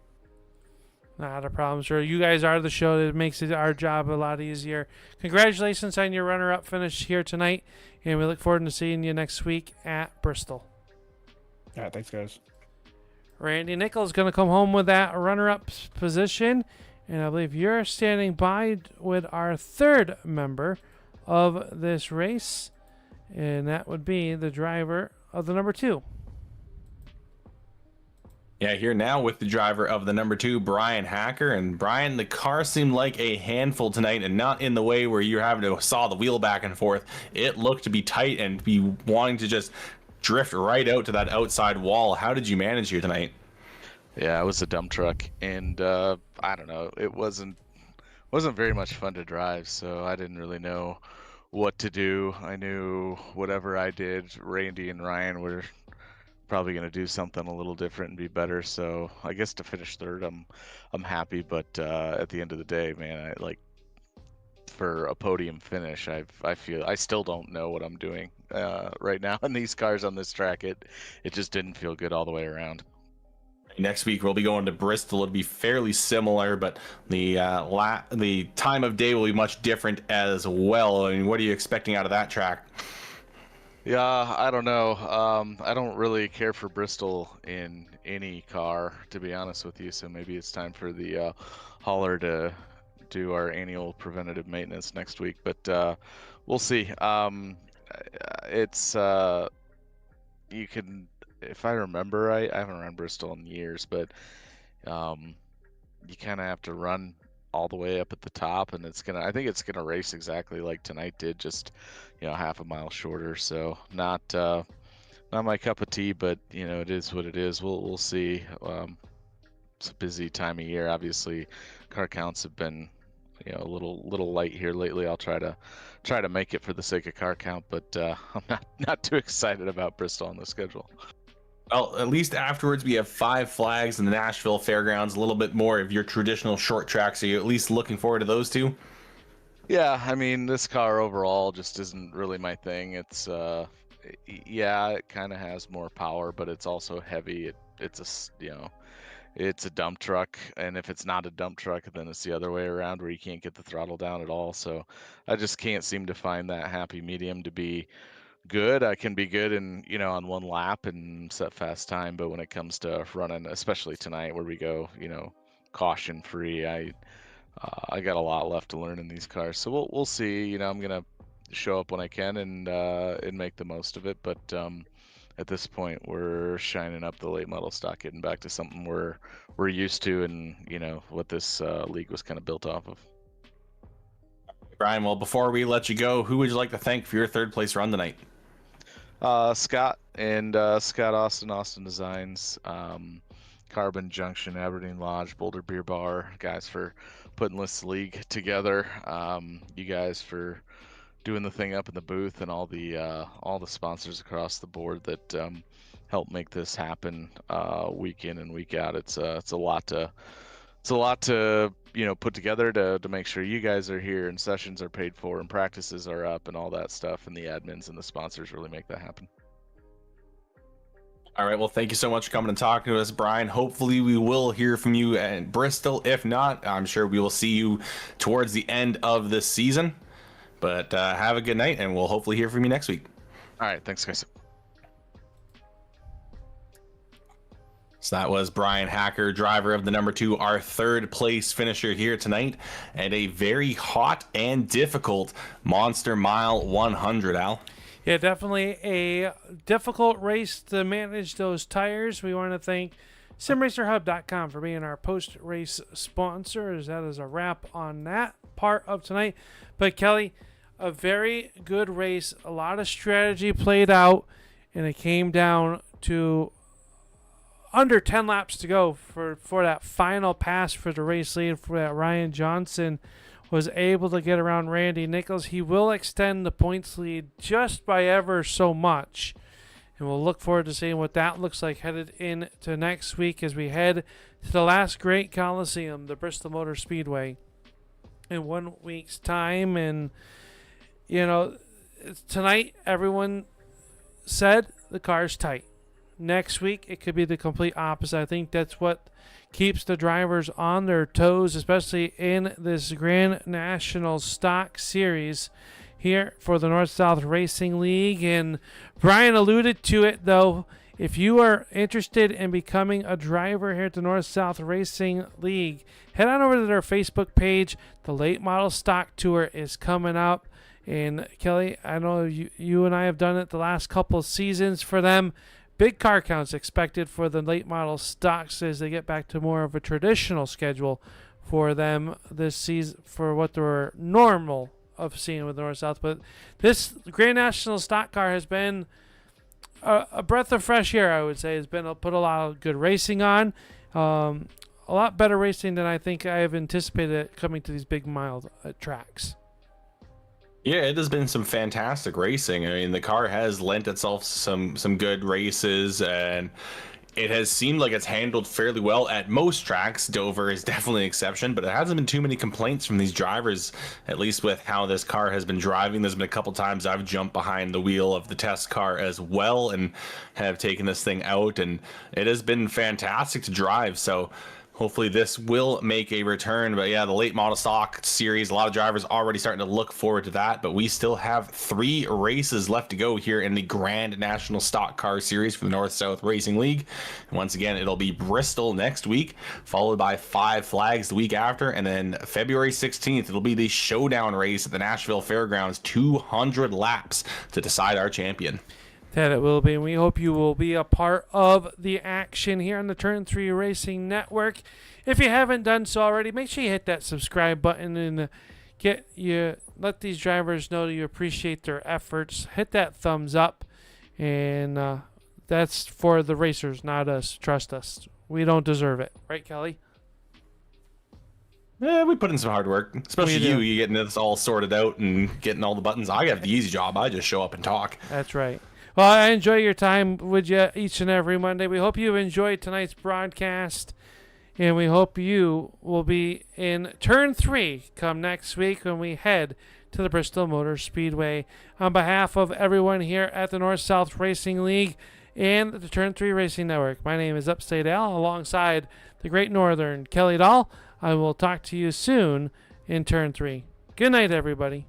S4: Not a problem, sir. You guys are the show that makes our job a lot easier. Congratulations on your runner-up finish here tonight, and we look forward to seeing you next week at Bristol.
S6: All right, thanks, guys.
S4: Randy Nichols is going to come home with that runner-up position, and I believe you're standing by with our third member of this race, and that would be the driver of the number 2.
S5: Yeah, here now with the driver of the number 2, Brian Hacker. And Brian, the car seemed like a handful tonight, and not in the way where you're having to saw the wheel back and forth. It looked to be tight and be wanting to just drift right out to that outside wall. How did you manage here tonight?
S13: Yeah, it was a dump truck, and I don't know, it wasn't very much fun to drive, so I didn't really know what to do. I knew whatever I did, Randy and Ryan were probably going to do something a little different and be better. So I guess to finish third, I'm happy. But at the end of the day, man, for a podium finish, I feel I still don't know what I'm doing right now in these cars on this track. It just didn't feel good all the way around.
S5: Next week we'll be going to Bristol. It'll be fairly similar, but the time of day will be much different as well. I mean, what are you expecting out of that track?
S13: Yeah, I don't know. I don't really care for Bristol in any car, to be honest with you. So maybe it's time for the hauler to do our annual preventative maintenance next week. But we'll see. It's you can, if I remember right, I haven't run Bristol in years, but you kind of have to run all the way up at the top, and I think it's gonna race exactly like tonight did, just half a mile shorter. So not my cup of tea, but it is what it is. We'll see. It's a busy time of year. Obviously, car counts have been a little light here lately. I'll try to make it for the sake of car count, but I'm not too excited about Bristol on the schedule.
S5: Well, at least afterwards we have 5 flags in the Nashville Fairgrounds, a little bit more of your traditional short tracks. Are you at least looking forward to those two?
S13: Yeah, I mean, this car overall just isn't really my thing. It's it kind of has more power, but it's also heavy. It's a dump truck, and if it's not a dump truck, then it's the other way around, where you can't get the throttle down at all. So I just can't seem to find that happy medium to be good. I can be good in on one lap and set fast time, but when it comes to running, especially tonight where we go caution free, I got a lot left to learn in these cars. So we'll see. I'm gonna show up when I can and make the most of it, but at this point we're shining up the late model stock, getting back to something we're used to, and what this league was kind of built off of.
S5: Brian, well, before we let you go, who would you like to thank for your third place run tonight?
S13: Scott and Scott Austin Designs, Carbon Junction, Aberdeen Lodge, Boulder Beer Bar, guys for putting this league together. You guys for doing the thing up in the booth, and all the sponsors across the board that help make this happen week in and week out. It's a lot to put together to make sure you guys are here and sessions are paid for and practices are up and all that stuff, and the admins and the sponsors really make that happen.
S5: All right, well, thank you so much for coming and talking to us, Brian. Hopefully we will hear from you at Bristol. If not, I'm sure we will see you towards the end of this season. But have a good night, and we'll hopefully hear from you next week.
S13: All right, thanks, guys.
S5: So that was Brian Hacker, driver of the number 2, our third place finisher here tonight, and a very hot and difficult Monster Mile 100, Al.
S4: Yeah, definitely a difficult race to manage those tires. We want to thank SimRacerHub.com for being our post-race sponsor, as that is a wrap on that part of tonight. But Kelly, a very good race, a lot of strategy played out, and it came down to under 10 laps to go for that final pass for the race lead, for that Ryan Johnson was able to get around Randy Nichols. He will extend the points lead just by ever so much. And we'll look forward to seeing what that looks like headed into next week as we head to the last great Coliseum, the Bristol Motor Speedway, in 1 week's time. And, tonight everyone said the car's tight. Next week, it could be the complete opposite. I think that's what keeps the drivers on their toes, especially in this Grand National Stock Series here for the North-South Racing League. And Brian alluded to it, though. If you are interested in becoming a driver here at the North-South Racing League, head on over to their Facebook page. The Late Model Stock Tour is coming up. And, Kelly, I know you and I have done it the last couple of seasons for them. Big car counts expected for the late model stocks as they get back to more of a traditional schedule for them this season, for what they were normal of seeing with North-South. But this Grand National stock car has been a breath of fresh air, I would say. It's been put a lot of good racing on. A lot better racing than I think I have anticipated coming to these big mile tracks.
S5: Yeah, it has been some fantastic racing. I mean, the car has lent itself some good races, and it has seemed like it's handled fairly well at most tracks. Dover is definitely an exception, but there hasn't been too many complaints from these drivers, at least with how this car has been driving. There's been a couple times I've jumped behind the wheel of the test car as well and have taken this thing out, and it has been fantastic to drive. So hopefully this will make a return. But yeah, the late model stock series, a lot of drivers already starting to look forward to that. But we still have 3 races left to go here in the Grand National Stock Car Series for the North-South Racing League. And once again, it'll be Bristol next week, followed by 5 Flags the week after. And then February 16th, it'll be the showdown race at the Nashville Fairgrounds, 200 laps to decide our champion.
S4: That it will be, and we hope you will be a part of the action here on the Turn 3 Racing Network. If you haven't done so already, make sure you hit that subscribe button and let these drivers know that you appreciate their efforts. Hit that thumbs up, and that's for the racers, not us. Trust us. We don't deserve it. Right, Kelly?
S5: Yeah, we put in some hard work, especially
S4: We do.
S5: you getting this all sorted out and getting all the buttons. I have the easy job. I just show up and talk.
S4: That's right. Well, I enjoy your time with you each and every Monday. We hope you enjoyed tonight's broadcast, and we hope you will be in Turn 3 come next week when we head to the Bristol Motor Speedway. On behalf of everyone here at the North-South Racing League and the Turn 3 Racing Network, my name is Upstate Al, alongside the Great Northern Kelly Dahl. I will talk to you soon in Turn 3. Good night, everybody.